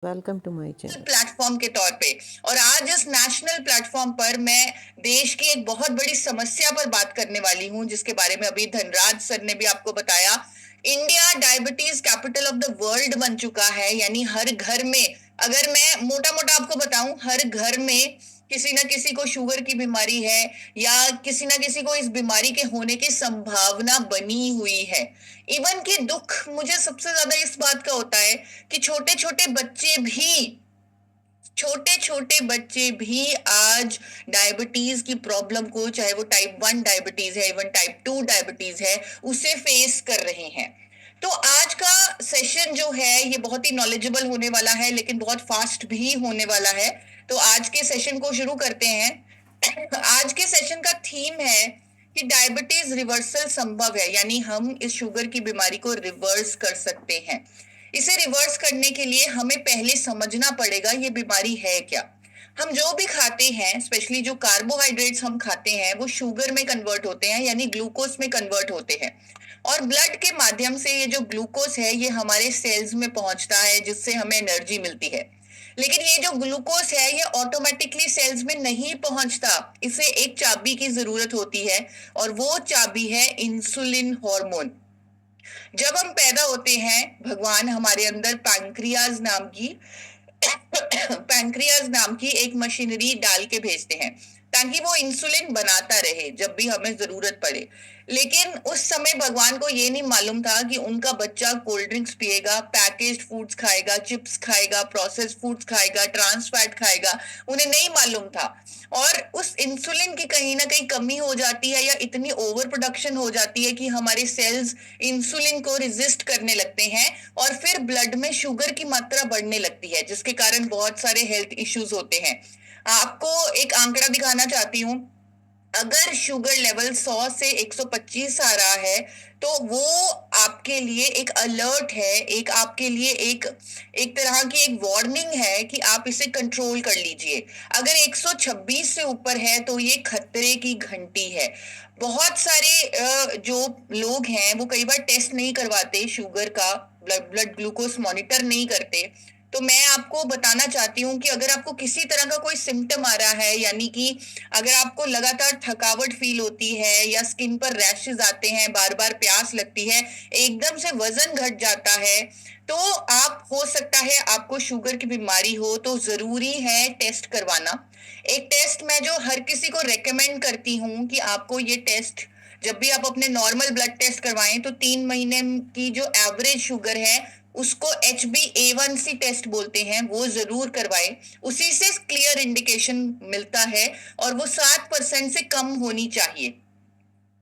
Welcome to my channel. Platform के तौर पे। और आज इस नेशनल प्लेटफॉर्म पर मैं देश की एक बहुत बड़ी समस्या पर बात करने वाली हूं, जिसके बारे में अभी धनराज सर ने भी आपको बताया। India diabetes capital of the world बन चुका है, यानी हर घर में, अगर मैं मोटा मोटा आपको बताऊं, हर घर में किसी ना किसी को शुगर की बीमारी है या किसी ना किसी को इस बीमारी के होने की संभावना बनी हुई है। इवन कि दुख मुझे सबसे ज्यादा इस बात का होता है कि छोटे छोटे बच्चे भी आज डायबिटीज की प्रॉब्लम को, चाहे वो टाइप 1 डायबिटीज है, इवन टाइप 2 डायबिटीज है, उसे फेस कर रहे हैं। तो आज का सेशन जो है ये बहुत ही नॉलेजेबल होने वाला है, लेकिन बहुत फास्ट भी होने वाला है। तो आज के सेशन को शुरू करते हैं। आज के सेशन का थीम है कि डायबिटीज रिवर्सल संभव है, यानी हम इस शुगर की बीमारी को रिवर्स कर सकते हैं। इसे रिवर्स करने के लिए हमें पहले समझना पड़ेगा ये बीमारी है क्या। हम जो भी खाते हैं, स्पेशली जो कार्बोहाइड्रेट्स हम खाते हैं, वो शुगर में कन्वर्ट होते हैं, यानी ग्लूकोज में कन्वर्ट होते हैं। और ब्लड के माध्यम से ये जो ग्लूकोज है ये हमारे सेल्स में पहुंचता है, जिससे हमें एनर्जी मिलती है। लेकिन ये जो ग्लूकोज है ये ऑटोमेटिकली सेल्स में नहीं पहुंचता, इसे एक चाबी की जरूरत होती है, और वो चाबी है इंसुलिन हार्मोन। जब हम पैदा होते हैं, भगवान हमारे अंदर पैंक्रियाज नाम की एक मशीनरी डाल के भेजते हैं, ताकि वो इंसुलिन बनाता रहे जब भी हमें जरूरत पड़े। लेकिन उस समय भगवान को ये नहीं मालूम था कि उनका बच्चा कोल्ड ड्रिंक्स पिएगा, पैकेज्ड फूड्स खाएगा, चिप्स खाएगा, प्रोसेस्ड फूड्स खाएगा, ट्रांस फैट खाएगा। उन्हें नहीं मालूम था। और उस इंसुलिन की कहीं ना कहीं कमी हो जाती है, या इतनी ओवर प्रोडक्शन हो जाती है कि हमारे सेल्स इंसुलिन को रेजिस्ट करने लगते हैं, और फिर ब्लड में शुगर की मात्रा बढ़ने लगती है, जिसके कारण बहुत सारे हेल्थ इश्यूज होते हैं। आपको एक आंकड़ा दिखाना चाहती हूँ। अगर शुगर लेवल 100 से 125 आ रहा है, तो वो आपके लिए एक अलर्ट है, एक आपके लिए एक एक तरह की एक वार्निंग है कि आप इसे कंट्रोल कर लीजिए। अगर 126 से ऊपर है तो ये खतरे की घंटी है। बहुत सारे जो लोग हैं वो कई बार टेस्ट नहीं करवाते शुगर का, ब्लड ग्लूकोज मॉनिटर नहीं करते। तो मैं आपको बताना चाहती हूँ कि अगर आपको किसी तरह का कोई सिम्टम आ रहा है, यानी कि अगर आपको लगातार थकावट फील होती है, या स्किन पर रैशेज आते हैं, बार बार प्यास लगती है, एकदम से वजन घट जाता है, तो आप, हो सकता है आपको शुगर की बीमारी हो, तो जरूरी है टेस्ट करवाना। एक टेस्ट मैं जो हर किसी को रेकमेंड करती हूँ कि आपको ये टेस्ट, जब भी आप अपने नॉर्मल ब्लड टेस्ट करवाएं, तो 3 महीने की जो एवरेज शुगर है उसको HbA1c टेस्ट बोलते हैं, वो जरूर करवाएं। उसी से क्लियर इंडिकेशन मिलता है, और वो 7% से कम होनी चाहिए।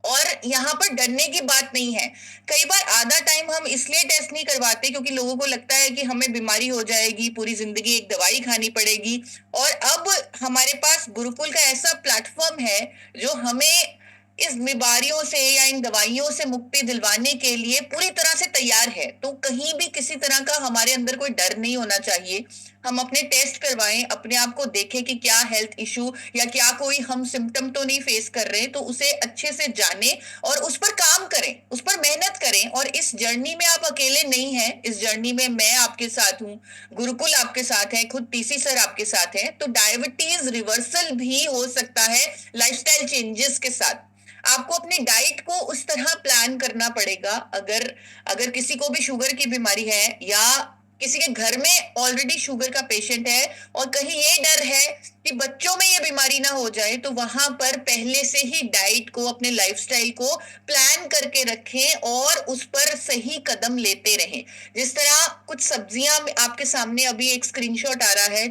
और यहाँ पर डरने की बात नहीं है। कई बार आधा टाइम हम इसलिए टेस्ट नहीं करवाते क्योंकि लोगों को लगता है कि हमें बीमारी हो जाएगी, पूरी जिंदगी एक दवाई खानी पड़ेगी। और अब हमारे पास गुरुकुल का ऐसा प्लेटफॉर्म है जो हमें इस बीमारियों से या इन दवाइयों से मुक्ति दिलवाने के लिए पूरी तरह से तैयार है। तो कहीं भी किसी तरह का हमारे अंदर कोई डर नहीं होना चाहिए। हम अपने टेस्ट करवाएं, अपने आप को देखें कि क्या हेल्थ इशू या क्या कोई हम सिम्टम तो नहीं फेस कर रहे, तो उसे अच्छे से जाने और उस पर काम करें, उस पर मेहनत करें। और इस जर्नी में आप अकेले नहीं हैं, इस जर्नी में मैं आपके साथ हूँ, गुरुकुल आपके साथ है, खुद TC सर आपके साथ है। तो डायबिटीज रिवर्सल भी हो सकता है लाइफस्टाइल चेंजेस के साथ। आपको अपनी डाइट को उस तरह प्लान करना पड़ेगा। अगर अगर किसी को भी शुगर की बीमारी है, या किसी के घर में ऑलरेडी शुगर का पेशेंट है, और कहीं ये डर है कि बच्चों में ये बीमारी ना हो जाए, तो वहां पर पहले से ही डाइट को, अपने लाइफस्टाइल को प्लान करके रखें और उस पर सही कदम लेते रहें। जिस तरह कुछ सब्जियां आपके सामने, अभी एक स्क्रीनशॉट आ रहा है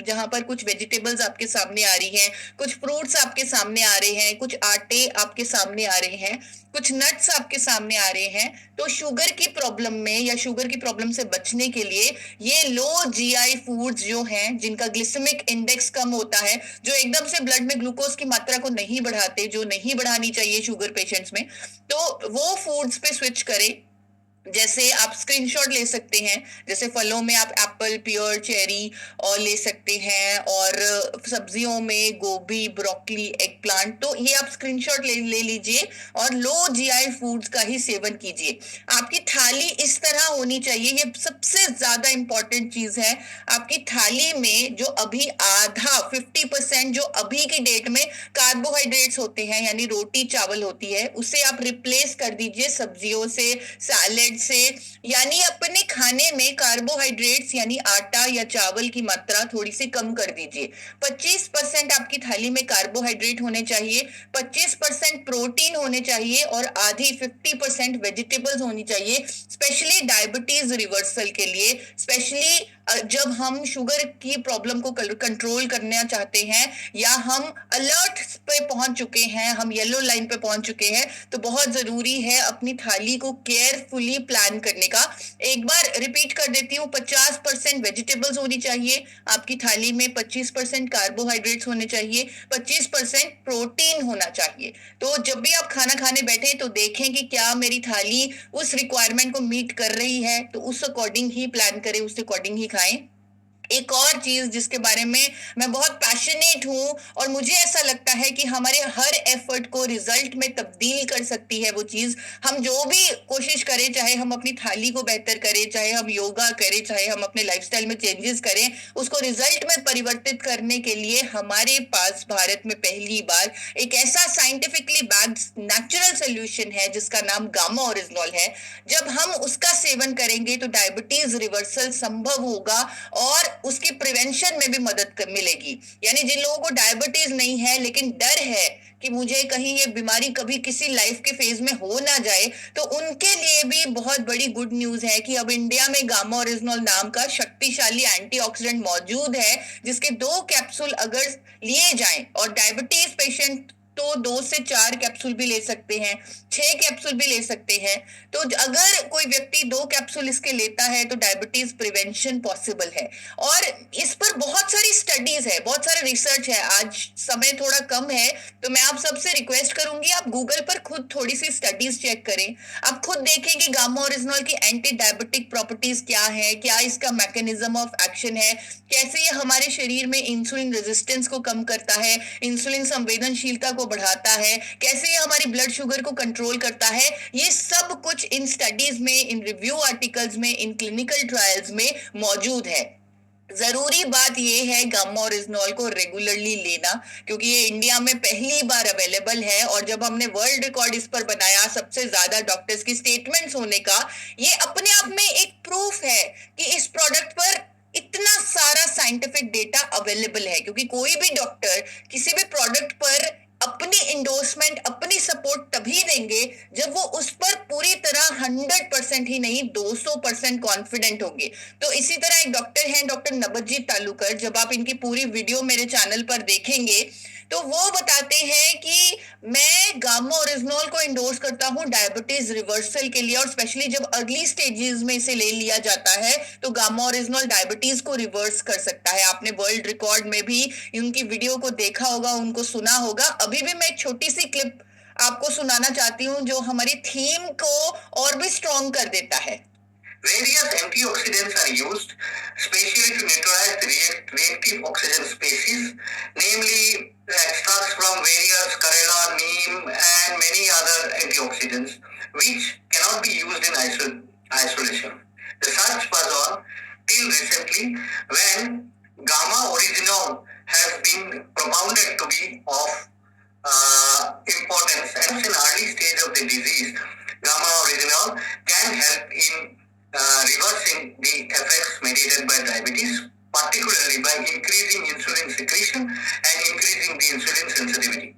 जहां पर कुछ वेजिटेबल्स आपके सामने आ रही हैं, कुछ फ्रूट्स आपके सामने आ रहे हैं, कुछ आटे आपके सामने आ रहे हैं, कुछ नट्स आपके सामने आ रहे हैं। तो शुगर की प्रॉब्लम में, या शुगर की प्रॉब्लम से बचने के लिए, ये लो GI फूड्स जो हैं, जिनका ग्लिसेमिक इंडेक्स कम होता है, जो एकदम से ब्लड में ग्लूकोज की मात्रा को नहीं बढ़ाते, जो नहीं बढ़ानी चाहिए शुगर पेशेंट्स में, तो वो फूड्स पे स्विच करें। जैसे आप स्क्रीनशॉट ले सकते हैं, जैसे फलों में आप एप्पल, पियर, चेरी और ले सकते हैं, और सब्जियों में गोभी, ब्रोकली, एग प्लांट, तो ये आप स्क्रीनशॉट ले लीजिए और लो जीआई फूड्स का ही सेवन कीजिए। आपकी थाली इस तरह होनी चाहिए, ये सबसे ज्यादा इंपॉर्टेंट चीज है। आपकी थाली में जो अभी आधा 50% जो अभी की डेट में कार्बोहाइड्रेट्स होते हैं, यानी रोटी चावल होती है, उसे आप रिप्लेस कर दीजिए सब्जियों से, सैलेड से। यानी अपने खाने में कार्बोहाइड्रेट्स यानी आटा या चावल की मात्रा थोड़ी सी कम कर दीजिए। 25% आपकी थाली में कार्बोहाइड्रेट होने चाहिए, 25% प्रोटीन होने चाहिए और आधी 50% वेजिटेबल्स होनी चाहिए, स्पेशली डायबिटीज रिवर्सल के लिए। स्पेशली जब हम शुगर की प्रॉब्लम को कंट्रोल करना चाहते हैं, या हम अलर्ट पे पहुंच चुके हैं, हम येलो लाइन पे पहुंच चुके हैं, तो बहुत जरूरी है अपनी थाली को केयरफुली प्लान करने का। एक बार रिपीट कर देती हूँ, 50% वेजिटेबल्स होनी चाहिए आपकी थाली में, 25% कार्बोहाइड्रेट्स होने चाहिए, 25% प्रोटीन होना चाहिए। तो जब भी आप खाना खाने बैठे तो देखें कि क्या मेरी थाली उस रिक्वायरमेंट को मीट कर रही है, तो उस अकॉर्डिंग ही प्लान करें, उस अकॉर्डिंग ही खाएं। एक और चीज जिसके बारे में मैं बहुत पैशनेट हूं और मुझे ऐसा लगता है कि हमारे हर एफर्ट को रिजल्ट में तब्दील कर सकती है, वो चीज हम जो भी कोशिश करें, चाहे हम अपनी थाली को बेहतर करें, चाहे हम योगा करें, चाहे हम अपने लाइफस्टाइल में चेंजेस करें, उसको रिजल्ट में परिवर्तित करने के लिए हमारे पास भारत में पहली बार एक ऐसा साइंटिफिकली बैक्ड नेचुरल सोल्यूशन है जिसका नाम गामा ओरिजिनॉल है। जब हम उसका सेवन करेंगे तो डायबिटीज रिवर्सल संभव होगा और उसकी प्रिवेंशन में भी मदद मिलेगी। यानी जिन लोगों को डायबिटीज नहीं है लेकिन डर है कि मुझे कहीं ये बीमारी कभी किसी लाइफ के फेज में हो ना जाए, तो उनके लिए भी बहुत बड़ी गुड न्यूज है कि अब इंडिया में गामा ओरिजिनॉल नाम का शक्तिशाली एंटीऑक्सीडेंट मौजूद है, जिसके 2 कैप्सूल अगर लिए जाएं, और डायबिटीज पेशेंट तो 2 से 4 कैप्सूल भी ले सकते हैं, 6 कैप्सूल भी ले सकते हैं। तो अगर कोई व्यक्ति 2 कैप्सूल इसके लेता है तो डायबिटीज प्रिवेंशन पॉसिबल है। और इस पर बहुत सारी स्टडीज है, बहुत सारे रिसर्च है। आज समय थोड़ा कम है तो मैं आप सबसे रिक्वेस्ट करूंगी, आप गूगल पर खुद थोड़ी सी स्टडीज चेक करें, आप खुद देखें कि गामा ओरिजिनॉल की एंटी डायबिटिक प्रॉपर्टीज क्या है, क्या इसका मैकेनिज्म ऑफ एक्शन है, कैसे ये हमारे शरीर में इंसुलिन रेजिस्टेंस को कम करता है, इंसुलिन संवेदनशीलता को बढ़ाता है, कैसे ये हमारी ब्लड शुगर को कंट्रोल करता है। ये सब कुछ इन स्टडीज में, इन रिव्यू आर्टिकल्स में, इन क्लिनिकल ट्रायल्स में मौजूद है। जरूरी बात यह है गामा ओरिजिनॉल को रेगुलरली लेना, क्योंकि ये इंडिया में पहली बार अवेलेबल है, और जब हमने वर्ल्ड रिकॉर्ड इस पर बनाया सबसे ज्यादा डॉक्टर्स की स्टेटमेंट्स होने का, ये अपने आप में एक प्रूफ है कि इस प्रोडक्ट पर इतना सारा साइंटिफिक डेटा अवेलेबल है। क्योंकि कोई भी डॉक्टर किसी भी प्रोडक्ट पर अपनी इंडोर्समेंट, अपनी सपोर्ट तभी देंगे जब वो उस पर पूरी तरह 100% ही नहीं 200% कॉन्फिडेंट होंगे। तो इसी तरह एक डॉक्टर हैं, डॉक्टर नबजीत तालुकर, जब आप इनकी पूरी वीडियो मेरे चैनल पर देखेंगे तो वो बताते हैं कि मैं गामा ओरिजिनॉल को इंडोर्स करता हूँ डायबिटीज रिवर्सल के लिए, और स्पेशली जब अर्ली स्टेजेस में इसे ले लिया जाता है तो गामा ओरिजिनॉल डायबिटीज को रिवर्स कर सकता है। आपने वर्ल्ड रिकॉर्ड में भी उनकी वीडियो को देखा होगा, उनको सुना होगा। अभी भी मैं एक छोटी सी क्लिप आपको सुनाना चाहती हूँ जो हमारी थीम को और भी स्ट्रॉन्ग कर देता है। Various antioxidants are used specially to neutralize the reactive oxygen species, namely extracts from various Karela, neem and many other antioxidants which cannot be used in isolation. The search was on till recently when gamma oryzanol has been propounded to be of importance, and in early stage of the disease, gamma oryzanol can help in reversing the effects mediated by diabetes, particularly by increasing insulin secretion and increasing the insulin sensitivity.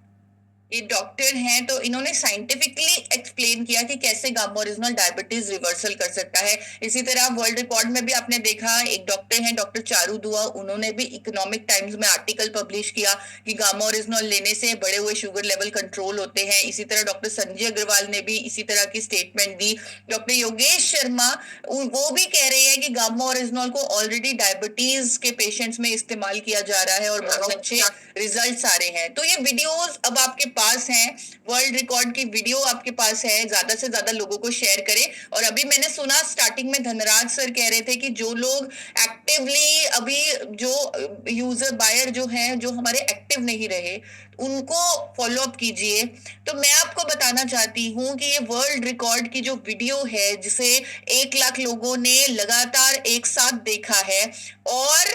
ये doctor हैं तो इन्होंने scientifically explain किया कि कैसे gamma oryzanol diabetes reversal कर सकता है। इसी तरह वर्ल्ड रिकॉर्ड में भी आपने देखा, एक डॉक्टर हैं डॉक्टर चारू दुआ, उन्होंने भी इकोनॉमिक टाइम्स में आर्टिकल पब्लिश किया कि गामा ओरिजिनॉल लेने से बढ़े हुए शुगर लेवल कंट्रोल होते हैं। इसी तरह डॉक्टर संजय अग्रवाल ने भी इसी तरह की स्टेटमेंट दी। डॉक्टर योगेश शर्मा वो भी कह रहे हैं कि गामा ओरिजिनॉल को ऑलरेडी डायबिटीज के पेशेंट्स में इस्तेमाल किया जा रहा है और बहुत अच्छे रिजल्ट्स आ रहे हैं। तो ये वीडियोस अब आपके पास हैं, वर्ल्ड रिकॉर्ड की वीडियो आपके पास है, ज्यादा से ज्यादा लोगों को शेयर करें। और अभी मैंने सुना स्टार्टिंग में धनराज सर कह रहे थे कि जो लोग एक्टिवली अभी जो यूजर बायर जो हैं जो हमारे एक्टिव नहीं रहे उनको फॉलो अप कीजिए। तो मैं आपको बताना चाहती हूँ कि ये वर्ल्ड रिकॉर्ड की जो वीडियो है जिसे 1 लाख लोगों ने लगातार एक साथ देखा है, और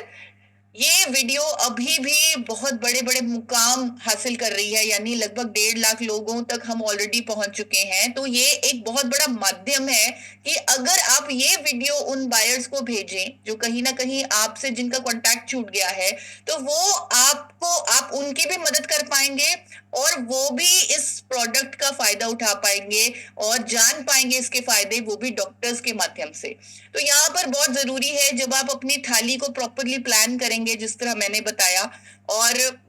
ये वीडियो अभी भी बहुत बड़े बड़े मुकाम हासिल कर रही है, यानी लगभग 1.5 लाख लोगों तक हम ऑलरेडी पहुंच चुके हैं। तो ये एक बहुत बड़ा माध्यम है कि अगर आप ये वीडियो उन बायर्स को भेजें जो कहीं ना कहीं आपसे जिनका कांटेक्ट छूट गया है, तो वो आप उनकी भी मदद कर पाएंगे और वो भी इस प्रोडक्ट का फायदा उठा पाएंगे और जान पाएंगे इसके फायदे, वो भी डॉक्टर्स के माध्यम से। तो यहाँ पर बहुत जरूरी है जब आप अपनी थाली को प्रॉपरली प्लान करेंगे जिस तरह मैंने बताया, और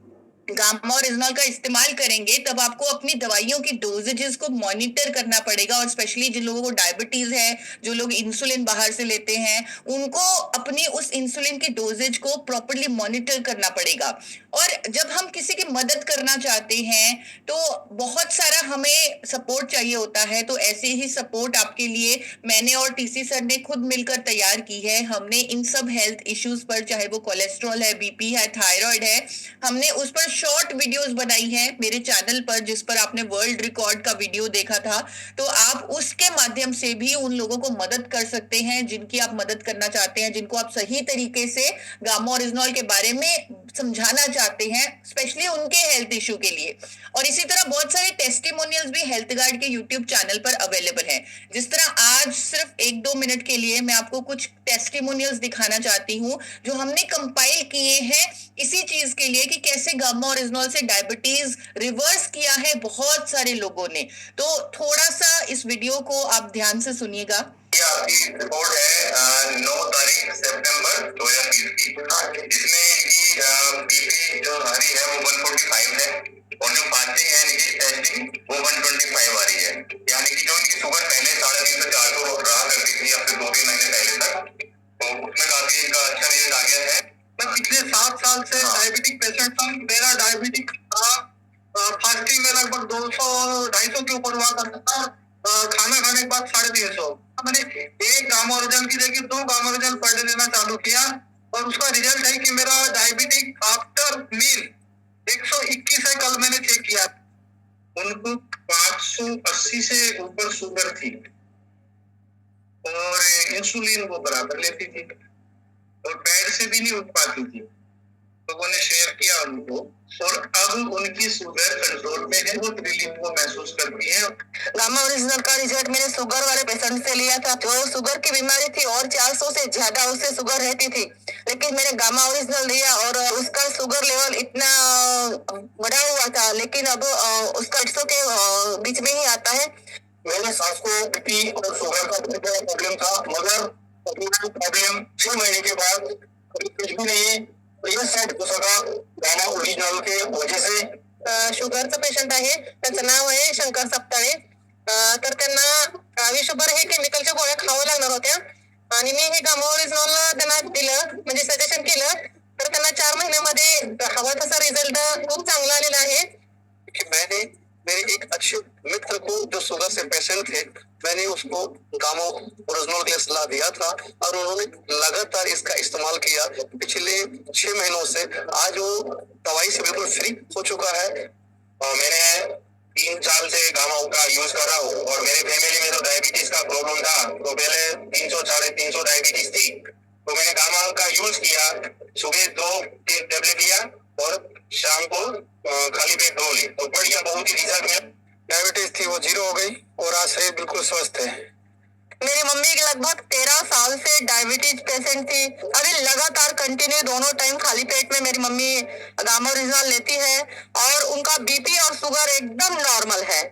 गामा ओरिजिनल का इस्तेमाल करेंगे, तब आपको अपनी दवाइयों की डोजेजेस को मॉनिटर करना पड़ेगा। और स्पेशली जिन लोगों को डायबिटीज है, जो लोग इंसुलिन बाहर से लेते हैं, उनको अपनी उस इंसुलिन की डोजेज को प्रॉपरली मॉनिटर करना पड़ेगा। और जब हम किसी की मदद करना चाहते हैं तो बहुत सारा हमें सपोर्ट चाहिए होता है। तो ऐसे ही सपोर्ट आपके लिए मैंने और टीसी सर ने खुद मिलकर तैयार की है। हमने इन सब हेल्थ इश्यूज पर, चाहे वो कोलेस्ट्रॉल है, बीपी है, थायराइड है, हमने उस पर शॉर्ट वीडियोस बनाई है मेरे चैनल पर, जिस पर आपने वर्ल्ड रिकॉर्ड का वीडियो देखा था। तो आप उसके माध्यम से भी उन लोगों को मदद कर सकते हैं जिनकी आप मदद करना चाहते हैं, जिनको आप सही तरीके से गामा ओरिजिनल के बारे में समझाना चाहते हैं, स्पेशली उनके हेल्थ इशू के लिए। और इसी तरह बहुत सारे टेस्टिमोनियल्स भी हेल्थ गार्ड के यूट्यूब चैनल पर अवेलेबल हैं। जिस तरह आज सिर्फ 1-2 मिनट के लिए मैं आपको कुछ टेस्टिमोनियल्स दिखाना चाहती हूँ जो हमने कंपाइल किए हैं इसी चीज के लिए कि कैसे गामा ओरिजिनल से डायबिटीज रिवर्स किया है बहुत सारे लोगों ने। तो थोड़ा सा इस वीडियो को आप ध्यान से सुनिएगा। ये आपकी रिपोर्ट है 9 तारीख सितंबर 2020 की, जिसमें इनकी बीपी जो आ रही है वो 145 है और जो फास्टिंग है इनकी टेस्टिंग वो 125 आ रही है। यानी कि जो इनकी शुगर पहले 350-400 रहा करती थी अब से 2-3 महीने पहले तक, तो उसमें काफी इनका अच्छा रिजल्ट आ गया है। मैं पिछले 7 साल से डायबिटिक पेशेंट था। मेरा डायबिटिक था, फास्टिंग में लगभग 200-250 के ऊपर हुआ करता था, खाना खाने के बाद 350। मैंने एक गामा ओरिजिनल की जगह 2 गामा ओरिजिनल पर डे लेना चालू किया और उसका रिजल्ट है कि मेरा डायबिटिक आफ्टर मील 121 है। कल मैंने चेक किया, उनको 580 से ऊपर शुगर थी और इंसुलिन वो बराबर लेती थी और बेड से भी नहीं उठ पाती थी। लोगों ने शेयर किया उनको और अब उनकी शुगर कंट्रोल में है, बहुत रिलीफ वो महसूस करती है। गामा ओरिजिनल का रिजल्ट मैंने शुगर वाले पेशेंट से लिया था, जो शुगर की बीमारी थी और 400 से ज्यादा उससे शुगर रहती थी, लेकिन मैंने गामा ओरिजिनल लिया और उसका शुगर लेवल इतना बढ़ा हुआ था, लेकिन अब उसका 100 के बीच में ही आता है। मेरे सास को बीपी और शुगर का बहुत बड़ा प्रॉब्लम था, मगर प्रॉब्लम 6 महीने के बाद कुछ भी नहीं ये सेट हो सका गामा ओरिजिनल के वजह से। शुगरचं पेशंट आहे, त्याचं नाव आहे शंकर सप्ताळे। तर त्यांना गावी शुगर हे केमिकलच्या गोळ्या खावं लागणार होत्या आणि मी हे गामा ओरिजिनल त्यांना दिलं, म्हणजे सजेशन केलं, तर त्यांना 4 महिन्यामध्ये हवा तसा रिझल्ट खूप चांगला आलेला आहे। मैंने मेरे एक अच्छे मित्र को जो शुगर से पेशेंट थे, मैंने उसको गामा ओरिजिनल के लिए सलाह दिया था और उन्होंने लगातार इसका इस्तेमाल किया। पिछले 6 महीनों से आज वो दवाई से बिल्कुल फ्री हो चुका है। मैंने 3 साल से गामा का यूज कर रहा हूँ और मेरे फैमिली में तो डायबिटीज का प्रॉब्लम था, तो पहले 300-350 डायबिटीज थी, तो मैंने गामा का यूज किया। सुबह 2 टेबलेट लिया और शाम को खाली पेट 2 ली, तो बढ़िया बहुत ही रिजल्ट मिला। डायबिटीज थी वो 0 हो गई और आज शरीर बिल्कुल स्वस्थ है। मेरी मम्मी लगभग 13 साल से डायबिटीज पेशेंट थी, अभी लगातार कंटिन्यू दोनों टाइम खाली पेट में मेरी मम्मी गामा ओरिजिनल लेती है और उनका बीपी और शुगर एकदम नॉर्मल है।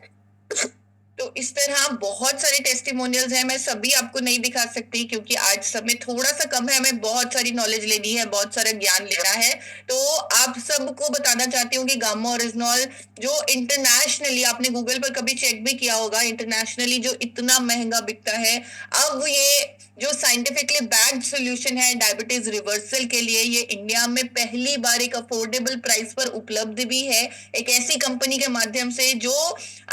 तो इस तरह बहुत सारे टेस्टिमोनियल्स हैं, मैं सभी आपको नहीं दिखा सकती क्योंकि आज समय थोड़ा सा कम है, हमें बहुत सारी नॉलेज लेनी है, बहुत सारा ज्ञान लेना है। तो आप सबको बताना चाहती हूँ कि गामा ओरिजिनल जो इंटरनेशनली, आपने गूगल पर कभी चेक भी किया होगा, इंटरनेशनली जो इतना महंगा बिकता है, अब ये जो साइंटिफिकली बैक्ड सॉल्यूशन है डायबिटीज रिवर्सल के लिए, ये इंडिया में पहली बार एक अफोर्डेबल प्राइस पर उपलब्ध भी है, एक ऐसी कंपनी के माध्यम से जो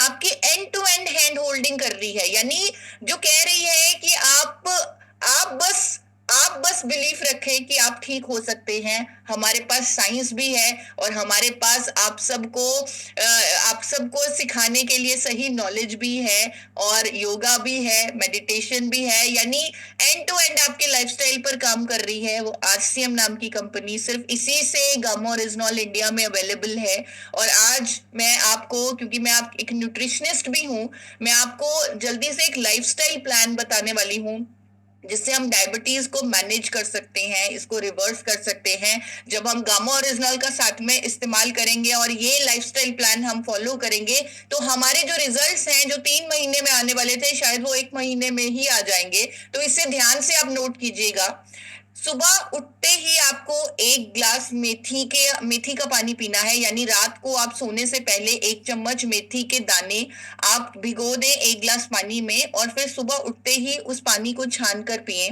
आपकी end to end hand holding कर रही है, यानी जो कह रही है कि आप बस बिलीफ रखें कि आप ठीक हो सकते हैं। हमारे पास साइंस भी है और हमारे पास आप सबको सिखाने के लिए सही नॉलेज भी है, और योगा भी है, मेडिटेशन भी है, यानी एंड टू एंड आपके लाइफस्टाइल पर काम कर रही है वो आरसीएम नाम की कंपनी। सिर्फ इसी से गामा ओरिजिनॉल इंडिया में अवेलेबल है। और आज मैं आपको, क्योंकि मैं आप एक न्यूट्रिशनिस्ट भी हूँ, मैं आपको जल्दी से एक लाइफस्टाइल प्लान बताने वाली हूँ जिससे हम डायबिटीज को मैनेज कर सकते हैं, इसको रिवर्स कर सकते हैं। जब हम गामा ओरिजिनल का साथ में इस्तेमाल करेंगे और ये लाइफस्टाइल प्लान हम फॉलो करेंगे, तो हमारे जो रिजल्ट्स हैं, जो 3 महीने में आने वाले थे, शायद वो 1 महीने में ही आ जाएंगे। तो इसे ध्यान से आप नोट कीजिएगा। सुबह उठते ही आपको 1 ग्लास मेथी का पानी पीना है, यानी रात को आप सोने से पहले 1 चम्मच मेथी के दाने आप भिगो दें 1 ग्लास पानी में, और फिर सुबह उठते ही उस पानी को छान कर पिएं।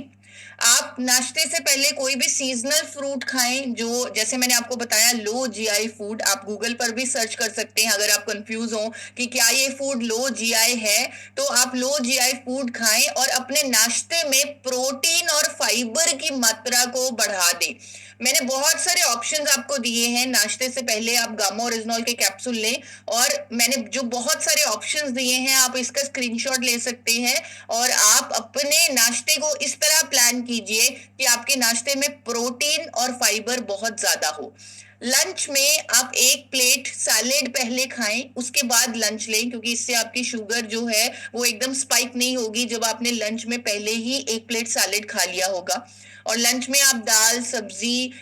आप नाश्ते से पहले कोई भी सीजनल फ्रूट खाएं, जो जैसे मैंने आपको बताया लो जीआई फूड। आप गूगल पर भी सर्च कर सकते हैं अगर आप कंफ्यूज हो कि क्या ये फूड लो जीआई है, तो आप लो जीआई फूड खाएं और अपने नाश्ते में प्रोटीन और फाइबर की मात्रा को बढ़ा दें। मैंने बहुत सारे ऑप्शंस आपको दिए हैं। नाश्ते से पहले आप गामा ओरिजिनॉल के कैप्सूल लें, और मैंने जो बहुत सारे ऑप्शंस दिए हैं आप इसका स्क्रीनशॉट ले सकते हैं, और आप अपने नाश्ते को इस तरह प्लान कीजिए कि आपके नाश्ते में प्रोटीन और फाइबर बहुत ज्यादा हो। लंच में आप 1 प्लेट सैलेड पहले खाएं, उसके बाद लंच लें, क्योंकि इससे आपकी शुगर जो है वो एकदम स्पाइक नहीं होगी जब आपने लंच में पहले ही 1 प्लेट सैलेड खा लिया होगा। और लंच में आप दाल, सब्जी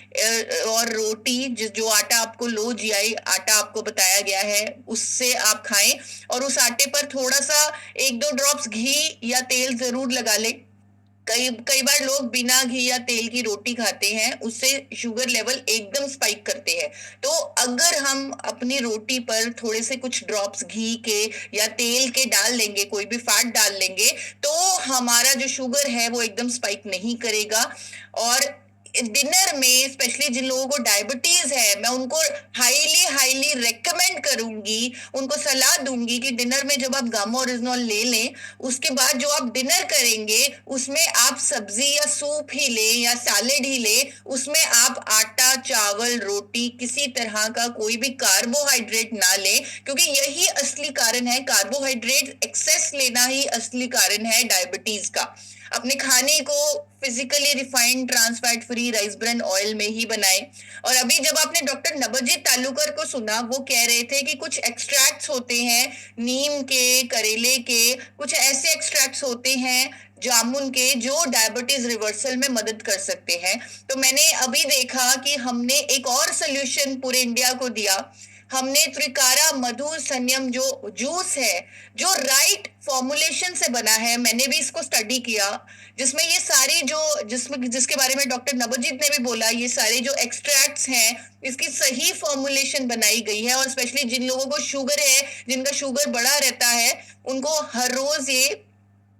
और रोटी, जो आटा आपको लो जीआई आटा आपको बताया गया है, उससे आप खाएं, और उस आटे पर थोड़ा सा 1-2 ड्रॉप्स घी या तेल जरूर लगा लें। कई बार लोग बिना घी या तेल की रोटी खाते हैं, उससे शुगर लेवल एकदम स्पाइक करते हैं। तो अगर हम अपनी रोटी पर थोड़े से कुछ ड्रॉप्स घी के या तेल के डाल लेंगे, कोई भी फैट डाल लेंगे, तो हमारा जो शुगर है वो एकदम स्पाइक नहीं करेगा। और डिनर में स्पेशली जिन लोगों को डायबिटीज है, मैं उनको हाईली रेकमेंड करूंगी, उनको सलाह दूंगी कि डिनर में जब आप गामा ओरिजिनॉल ले लें, उसके बाद जो आप डिनर करेंगे उसमें आप सब्जी या सूप ही लें या सैलेड ही लें, उसमें आप आटा, चावल, रोटी, किसी तरह का कोई भी कार्बोहाइड्रेट ना लें, क्योंकि यही असली कारण है, कार्बोहाइड्रेट एक्सेस लेना ही असली कारण है डायबिटीज का। अपने खाने को physically refined, trans fat free, rice bran oil में ही बनाएं। और अभी जब आपने डॉक्टर नवजीत तालुकर को सुना, वो कह रहे थे कि कुछ एक्सट्रैक्ट्स होते हैं नीम के, करेले के, कुछ ऐसे एक्सट्रैक्ट्स होते हैं जामुन के, जो डायबिटीज रिवर्सल में मदद कर सकते हैं। तो मैंने अभी देखा कि हमने एक और सोल्यूशन पूरे इंडिया को दिया। हमने त्रिकारा मधु संयम जो जूस है, जो राइट फॉर्मुलेशन से बना है, मैंने भी इसको स्टडी किया, जिसमें ये सारी जिसके बारे में डॉक्टर नवजीत ने भी बोला, ये सारे जो एक्सट्रैक्ट्स हैं, इसकी सही फॉर्मुलेशन बनाई गई है। और स्पेशली जिन लोगों को शुगर है, जिनका शुगर बढ़ा रहता है, उनको हर रोज ये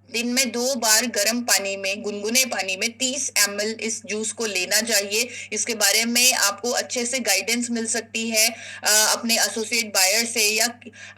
दिन में 2 बार गर्म पानी में, गुनगुने पानी में 30 ml इस जूस को लेना चाहिए। इसके बारे में आपको अच्छे से गाइडेंस मिल सकती है अपने एसोसिएट बायर से, या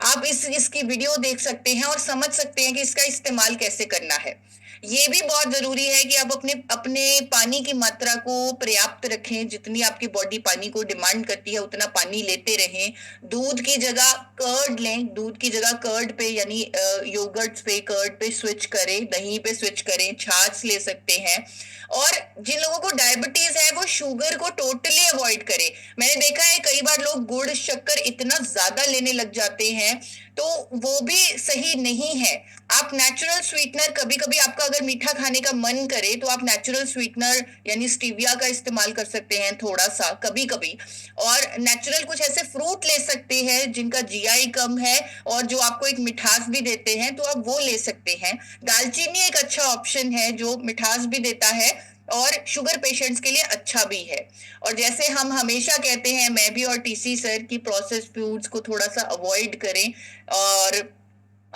आप इसकी वीडियो देख सकते हैं और समझ सकते हैं कि इसका इस्तेमाल कैसे करना है। ये भी बहुत जरूरी है कि आप अपने पानी की मात्रा को पर्याप्त रखें, जितनी आपकी बॉडी पानी को डिमांड करती है उतना पानी लेते रहें। दूध की जगह कर्ड लें, दूध की जगह कर्ड पे, यानी योगर्ट्स पे, कर्ड पे स्विच करें, दही पे स्विच करें, छाछ ले सकते हैं। और जिन लोगों को डायबिटीज है वो शुगर को टोटली अवॉइड करें। मैंने देखा है कई बार लोग गुड़, शक्कर इतना ज्यादा लेने लग जाते हैं, तो वो भी सही नहीं है। आप नेचुरल स्वीटनर, कभी कभी आपका अगर मीठा खाने का मन करे तो आप नेचुरल स्वीटनर यानी स्टीविया का इस्तेमाल कर सकते हैं थोड़ा सा कभी कभी। और नेचुरल कुछ ऐसे फ्रूट ले सकते हैं जिनका जीआई कम है और जो आपको एक मिठास भी देते हैं, तो आप वो ले सकते हैं। दालचीनी एक अच्छा ऑप्शन है जो मिठास भी देता है और शुगर पेशेंट्स के लिए अच्छा भी है। और जैसे हम हमेशा कहते हैं, मैं भी और टीसी सर, की प्रोसेस फूड्स को थोड़ा सा अवॉइड करें और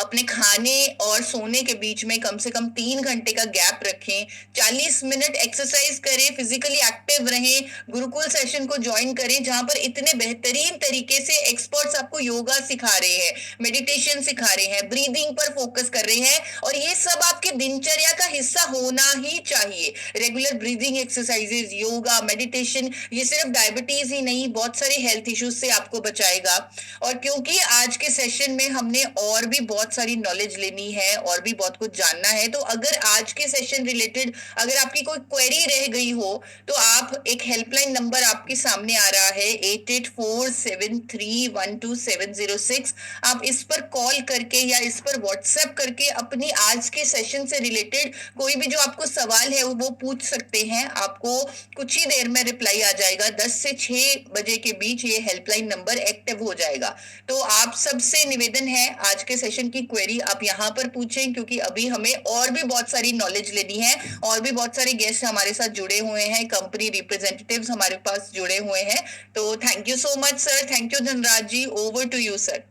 अपने खाने और सोने के बीच में कम से कम 3 घंटे का गैप रखें, 40 मिनट एक्सरसाइज करें, फिजिकली एक्टिव रहें, गुरुकुल सेशन को ज्वाइन करें जहां पर इतने बेहतरीन तरीके से एक्सपर्ट्स आपको योगा सिखा रहे हैं, मेडिटेशन सिखा रहे हैं, ब्रीदिंग पर फोकस कर रहे हैं, और ये सब आपके दिनचर्या का हिस्सा होना ही चाहिए। Regular breathing exercises, yoga, meditation, ये सिर्फ डायबिटीज ही नहीं, बहुत सारे हेल्थ इश्यूज से आपको बचाएगा। और क्योंकि आज के सेशन में हमने और भी बहुत सारी नॉलेज लेनी है और भी बहुत कुछ जानना है, तो अगर आज के सेशन रिलेटेड अगर आपकी कोई क्वेरी रह गई हो तो आप एक हेल्पलाइन नंबर आपके सामने आ रहा है 8847312706, आप इस पर कॉल करके या इस पर व्हाट्सएप करके अपनी आज के सेशन से रिलेटेड कोई भी जो आपको सवाल है वो पूछ सकते हैं। आपको कुछ ही देर में रिप्लाई आ जाएगा, 10 से 6 बजे के बीच ये हेल्पलाइन नंबर एक्टिव हो जाएगा। तो आप सबसे निवेदन है, आज के सेशन की क्वेरी आप यहाँ पर पूछें, क्योंकि अभी हमें और भी बहुत सारी नॉलेज लेनी है और भी बहुत सारे गेस्ट हमारे साथ जुड़े हुए हैं, कंपनी रिप्रेजेंटेटिव्स हमारे पास जुड़े हुए हैं। तो thank you so much sir, thank you Dhanraj ji, over to you sir.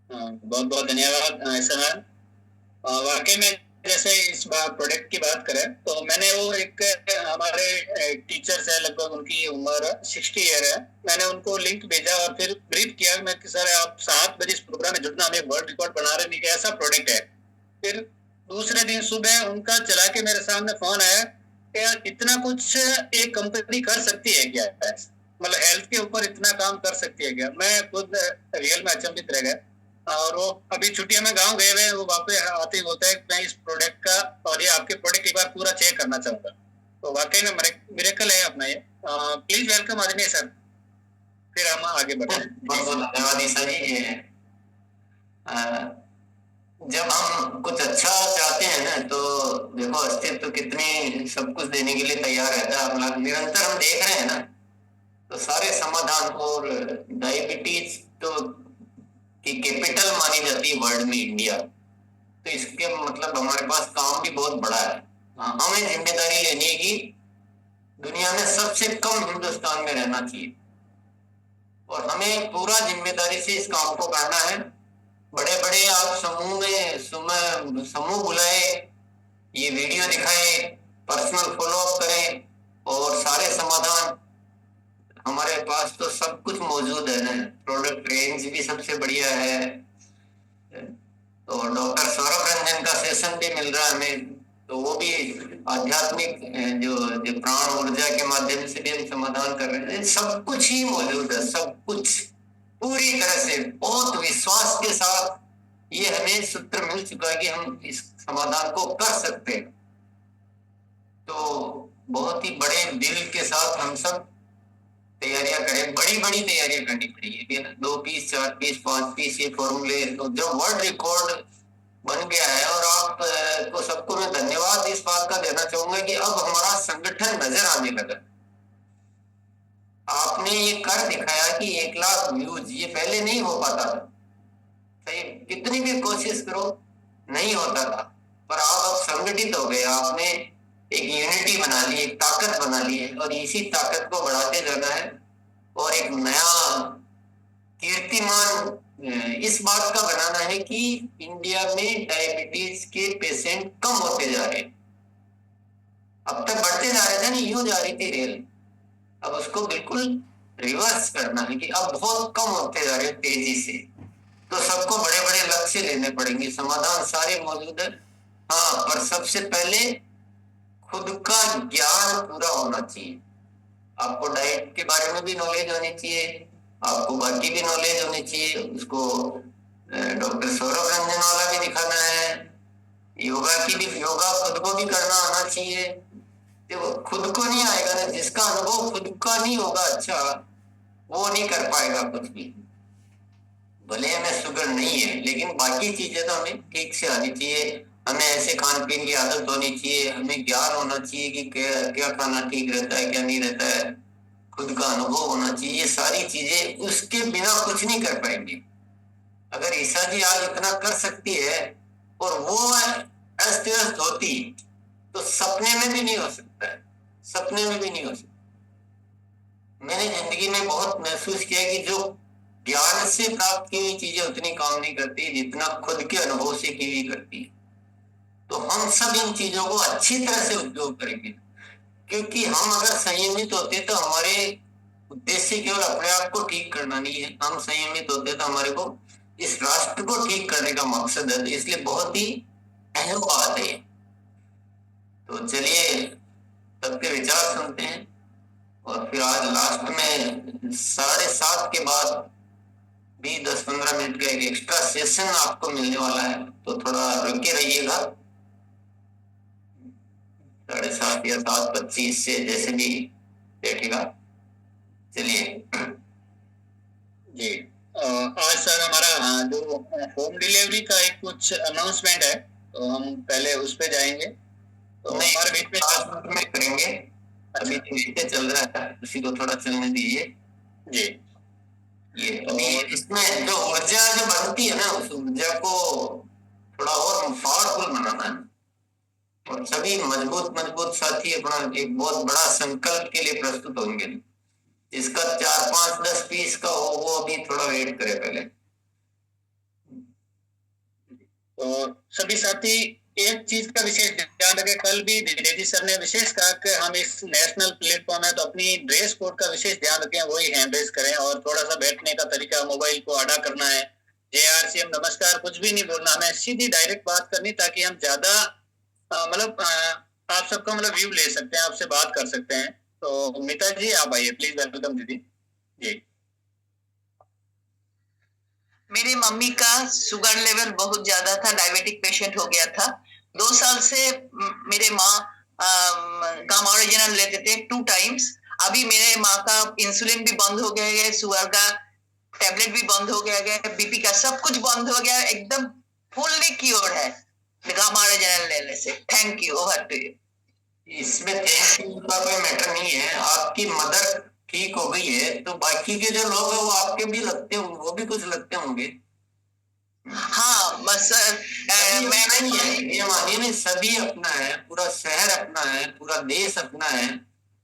बहुत बहुत धन्यवाद SML। वाकई में जैसे इस बार प्रोडक्ट की बात करें तो मैंने वो एक हमारे टीचर्स है, लगभग उनकी उम्र 60 ईयर है, मैंने उनको लिंक भेजा और फिर ब्रीफ किया मैं कि सर आप 7 बजे इस प्रोग्राम में जुड़ना, हमें वर्ल्ड रिकॉर्ड बना रहे हैं, ऐसा प्रोडक्ट है। फिर दूसरे दिन सुबह उनका चला के मेरे सामने फोन आया कि यार इतना कुछ एक कंपनी कर सकती है क्या, मतलब हेल्थ के ऊपर इतना काम कर सकती है क्या। मैं खुद रियल में अचंभित रह गया। और वो अभी छुट्टियों में गांव गए हुए, वो वापस आते ही बोलता है मैं इस प्रोडक्ट का और ये आपके प्रोडक्ट एक बार पूरा चेक करना चाहूंगा। तो वाकई में मिरेकल है अपना ये। प्लीज वेलकम आदरणीय सर, फिर हम आगे बढ़े। बहुत बहुत धन्यवाद ईसा जी। जब हम कुछ अच्छा चाहते हैं ना तो देखो अस्तित्व कितनी सब कुछ देने के लिए तैयार रहता है। हम निरंतर हम देख रहे हैं ना, तो सारे समाधान। और डायबिटीज तो की कैपिटल मानी जाती है वर्ल्ड में इंडिया, तो इसके मतलब हमारे पास काम भी बहुत बड़ा है। हमें जिम्मेदारी लेनी है कि दुनिया में सबसे कम हिंदुस्तान में रहना चाहिए और हमें पूरा जिम्मेदारी से इस काम को करना है। बड़े बड़े आप समूह बुलाए, ये वीडियो दिखाए, पर्सनल फॉलोअप करें और सारे समाधान हमारे पास तो सब कुछ मौजूद है ना। प्रोडक्ट रेंज भी सबसे बढ़िया है। तो डॉक्टर सौरभ रंजन का सेशन भी मिल रहा है हमें, तो वो भी आध्यात्मिक जो प्राण ऊर्जा के माध्यम से भी हम समाधान कर रहे हैं। सब कुछ ही मौजूद है, सब कुछ पूरी तरह से बहुत विश्वास के साथ ये हमें सूत्र मिल चुका है कि हम इस समाधान को कर सकते हैं। तो बहुत ही बड़े दिल के साथ हम सब तैयारियां करें, बड़ी बड़ी तैयारियां करनी पड़ेगी। 2 पीस, 4 पीस, 5 पीस, ये फॉर्मूले तो जब वर्ल्ड रिकॉर्ड बन गया है। और आप को सबको मैं धन्यवाद इस बात का देना चाहूंगा कि अब हमारा संगठन नजर आने लगा। आपने ये कर दिखाया कि 1 लाख व्यूज, ये पहले नहीं हो पाता था। सही, कितनी भी कोशिश करो नहीं होता था, पर आप अब संगठित हो गए। आपने एक यूनिटी बना ली, एक ताकत बना ली है और इसी ताकत को बढ़ाते जाना है। और एक नया कीर्तिमान इस बात का बनाना है कि इंडिया में डायबिटीज के पेशेंट कम होते जा रहे हैं। अब तक बढ़ते जा रहे थे ना, यूं जा रही थी रेल, अब उसको बिल्कुल रिवर्स करना है कि अब बहुत कम होते जा रहे तेजी से। तो सबको बड़े बड़े लक्ष्य लेने पड़ेंगे, समाधान सारे मौजूद है। हाँ, पर सबसे पहले खुद का ज्ञान पूरा होना चाहिए। आपको डाइट के बारे में भी नॉलेज होनी चाहिए, आपको बाकी भी नॉलेज होनी चाहिए। उसको डॉक्टर सौरभ रंजन वाला भी दिखाना है, योगा की भी, योगा खुद को भी करना आना चाहिए। देखो खुद को नहीं आएगा ना, जिसका अनुभव खुद का नहीं होगा अच्छा, वो नहीं कर पाएगा कुछ भी। भले हमें शुगर नहीं है, लेकिन बाकी चीजें तो हमें ठीक से आनी चाहिए। हमें ऐसे खान पीन की आदत होनी चाहिए, हमें ज्ञान होना चाहिए कि क्या खाना ठीक रहता है, क्या नहीं रहता है, खुद का अनुभव होना चाहिए। ये सारी चीजें, उसके बिना कुछ नहीं कर पाएंगे। अगर ईसा जी आज इतना कर सकती है और वो अस्त व्यस्त होती, तो सपने में भी नहीं हो सकता है, सपने में भी नहीं हो सकता। मैंने जिंदगी में बहुत महसूस किया कि जो ज्ञान से प्राप्त की हुई चीजें उतनी काम नहीं करती जितना खुद के अनुभव से की हुई करती है। तो हम सब इन चीजों को अच्छी तरह से उपयोग करेंगे, क्योंकि हम अगर संयमित होते तो हमारे उद्देश्य केवल अपने आप को ठीक करना नहीं है, हम संयमित होते तो हमारे को इस राष्ट्र को ठीक करने का मकसद है। इसलिए बहुत ही अहम बात है। तो चलिए सबके विचार सुनते हैं, और फिर आज लास्ट में 7:30 के बाद भी 10-15 मिनट का एक एक्स्ट्रा सेशन आपको मिलने वाला है, तो थोड़ा रुके रहिएगा। 7:30 या 7:25 से जैसे भी बैठेगा। चलिए जी, आज सर हमारा जो होम डिलीवरी का एक कुछ अनाउंसमेंट है, तो हम पहले उस पे जाएंगे। तो हमारे बीच में 5 मिनट में करेंगे। अभी नीचे चल रहा है, उसी को थोड़ा चलने दीजिए। जी, ये इसमें जो ऊर्जा जो बनती है ना, उस ऊर्जा को थोड़ा और पावरफुल बनाना है, और सभी मजबूत साथी अपना एक बहुत बड़ा संकल्प के लिए प्रस्तुत होंगे। इसका 4, 5, 10 पीस का हो, वो अभी थोड़ा वेट करे पहले। तो सभी साथी एक चीज का विशेष ध्यान रखें। कल भी दिनेश सर ने विशेष कहा कि हम इस नेशनल प्लेटफॉर्म है, तो अपनी ड्रेस कोड का विशेष ध्यान रखें, वही हैंड रेस करें, और थोड़ा सा बैठने का तरीका, मोबाइल को आड़ा करना है, JRCM नमस्कार कुछ भी नहीं बोलना, हमें सीधी डायरेक्ट बात करनी, ताकि हम ज्यादा मतलब आप सबका मतलब व्यू ले सकते हैं, आपसे बात कर सकते हैं। तो मिता जी आप आइए प्लीज। वेलकम दीदी जी। मेरे मम्मी का शुगर लेवल बहुत ज्यादा था, डायबिटिक पेशेंट हो गया था। 2 साल से मेरे माँ गामा ओरिजिनल लेते थे 2 टाइम्स। अभी मेरे माँ का इंसुलिन भी बंद हो गया है, शुगर का टैबलेट भी बंद हो गया है, बीपी का सब कुछ बंद हो गया, एकदम फुल्ली क्योर है गामा ओरिजिनल लेने से। Thank you, over to you. इसमें थैंक यू का कोई मैटर नहीं है। आपकी मदर ठीक हो गई है, तो बाकी के जो लोग हैं वो आपके भी लगते होंगे, वो भी कुछ लगते होंगे। हाँ बस ये मानिए नहीं, सभी अपना है, पूरा शहर अपना है, पूरा देश अपना है।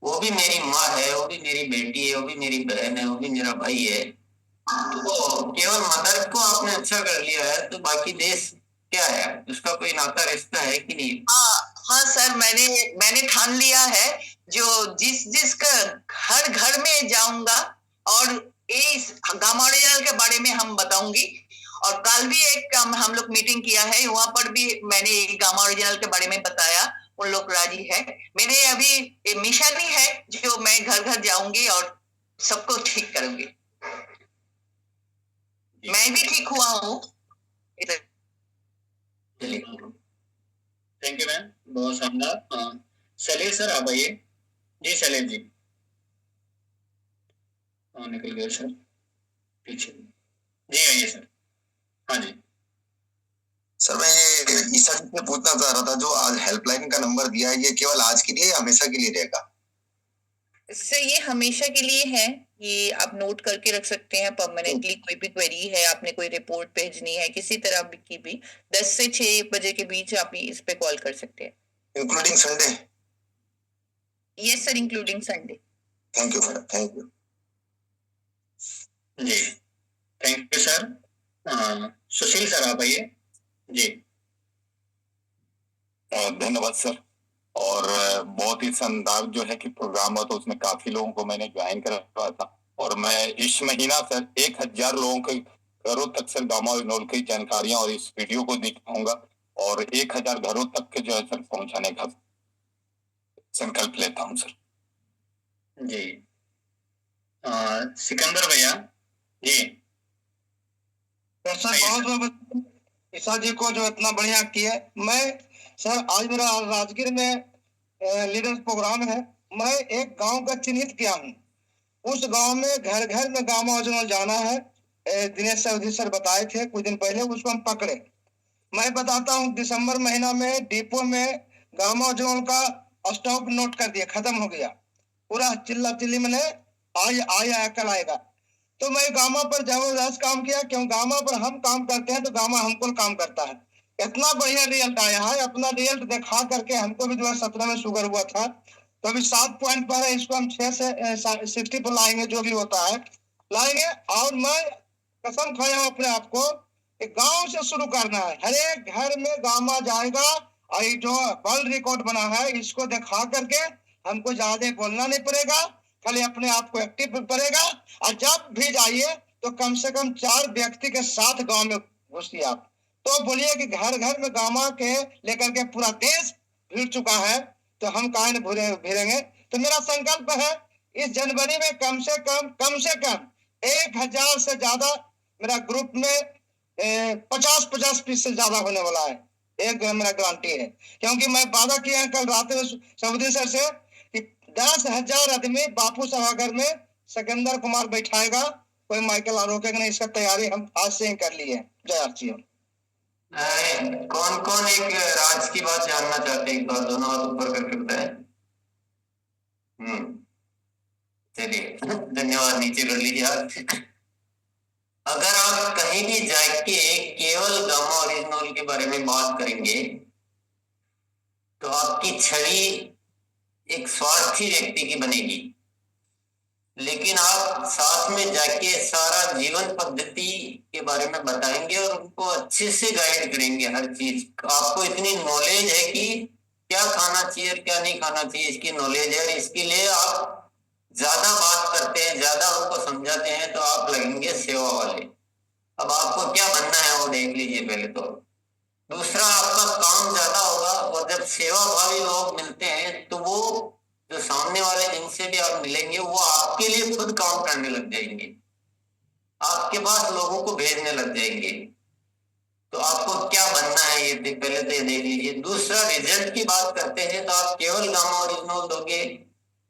वो भी मेरी माँ है, वो भी मेरी बेटी है, वो भी मेरी बहन है, वो भी मेरा भाई है। तो केवल मदर को आपने अच्छा कर लिया है, तो बाकी देश क्या है, उसका कोई नाता रिश्ता है कि नहीं? हाँ सर, मैंने ठान लिया है, जो जिसका हर घर में जाऊंगा और इस गामा ओरिजिनल के बारे में हम बताऊंगी। और कल भी एक हम लोग मीटिंग किया है, वहां पर भी मैंने गामा ओरिजिनल के बारे में बताया, उन लोग राजी है। मेरे अभी मिशन ही है जो मैं घर घर जाऊंगी और सबको ठीक करूंगी। मैं भी ठीक हुआ हूँ। थैंक यू मैम, बहुत शानदार। शैलेश सर आप आइए। जी शैलेश जी, निकल गए सर पीछे। जी आइए सर। हाँ जी सर, मैं ये ईसा जी से पूछना चाह रहा था, जो आज हेल्पलाइन का नंबर दिया है, ये केवल आज के लिए या हमेशा के लिए रहेगा? सर ये हमेशा के लिए है, ये आप नोट करके रख सकते हैं परमानेंटली। कोई भी क्वेरी है, आपने कोई रिपोर्ट भेजनी है किसी तरह की भी, 10 से 6 बजे के बीच आप इस पे कॉल कर सकते हैं। Including Sunday? Yes sir, including Sunday. Thank you madam, thank you जी। Thank you sir. Sushil sir आप आइए। जी धन्यवाद सर। और बहुत ही शानदार जो है कि प्रोग्राम हुआ, तो उसमें काफी लोगों को मैंने ज्वाइन करवाया था, और मैं इस महीना सर 1000 लोगों के घरों तक सर गामा ओरिजिनल की जानकारियां और इस वीडियो को दिखाऊंगा, और 1000 घरों तक के जो है सर पहुंचाने का संकल्प लेता हूं सर। जी सिकंदर भैया जी। सर बहुत ईसा जी को जो इतना बढ़िया किया। मैं सर आज मेरा राजगीर में लीडर्स प्रोग्राम है, मैं एक गांव का चिन्हित किया हूँ। उस गांव में घर घर में गामा ओरिजिनल जाना है। दिनेश सर बताए थे कुछ दिन पहले, उसको हम पकड़े। मैं बताता हूँ, दिसंबर महीना में डिपो में गामा ओरिजिनल का स्टॉक नोट कर दिया, खत्म हो गया पूरा। चिल्ला चिल्ली मैंने आया कल आएगा। तो मैं गामा पर जबरदस्त काम किया, क्यों गामा पर हम काम करते हैं तो गामा हमको काम करता है। इतना बढ़िया रिजल्ट आया है, अपना रिजल्ट दिखा करके। हमको भी 2017 में शुगर हुआ था, तो अभी 7 पॉइंट पर है, इसको हम 6 से 60 पर लाएंगे, जो भी होता है लाएंगे। और मैं कसम खाया हूं अपने आप को कि गांव से शुरू करना है। हर एक घर में गामा जाएगा और ये जो वर्ल्ड रिकॉर्ड बना है इसको दिखा करके हमको ज्यादा बोलना नहीं पड़ेगा, खाली अपने आप को एक्टिव पड़ेगा। और जब भी जाइए तो कम से कम 4 व्यक्ति के साथ गांव में घुसिए आप। तो बोलिए कि घर घर में गामा के लेकर के पूरा देश भिड़ चुका है, तो हम काहे न भिड़ेंगे। तो मेरा संकल्प है इस जनवरी में कम से कम 1000 से ज्यादा मेरा ग्रुप में 50 पीस से ज्यादा होने वाला है। एक मेरा गारंटी है, क्योंकि मैं वादा किया है कल रात में सऊदी सर से कि 10,000 आदमी बापू सभागार में सिकंदर कुमार बैठाएगा, कोई माइकल रोकेगा नहीं। इसका तैयारी हम आज से ही कर ली है। जय आरती। कौन कौन एक राज की बात जानना चाहते हैं? एक बार दोनों हाथ ऊपर करके बताएं। चलिए धन्यवाद, नीचे कर लीजिए हाथ। अगर आप कहीं भी जाके केवल गामा ओरिजिनल के बारे में बात करेंगे तो आपकी छवि एक स्वार्थी व्यक्ति की बनेगी, लेकिन आप साथ में जाके सारा जीवन पद्धति के बारे में बताएंगे और उनको अच्छे से गाइड करेंगे। हर चीज आपको इतनी नॉलेज है कि क्या खाना चाहिए और क्या नहीं खाना चाहिए, इसकी नॉलेज है। और इसके लिए आप ज्यादा बात करते हैं, ज्यादा उनको समझाते हैं, तो आप लगेंगे सेवा वाले। अब आपको क्या बनना है वो देख लीजिए पहले तो। दूसरा, आपका काम ज्यादा होगा, और जब सेवा भावी लोग मिलते हैं तो वो जो सामने वाले जिनसे भी आप मिलेंगे वो आपके लिए खुद काम करने लग जाएंगे, आपके पास लोगों को भेजने लग जाएंगे। तो आपको क्या बनना है ये पहले तो ये देख लीजिए। दूसरा, रिजल्ट की बात करते हैं तो आप केवल गामा ओरिजिनल दोगे,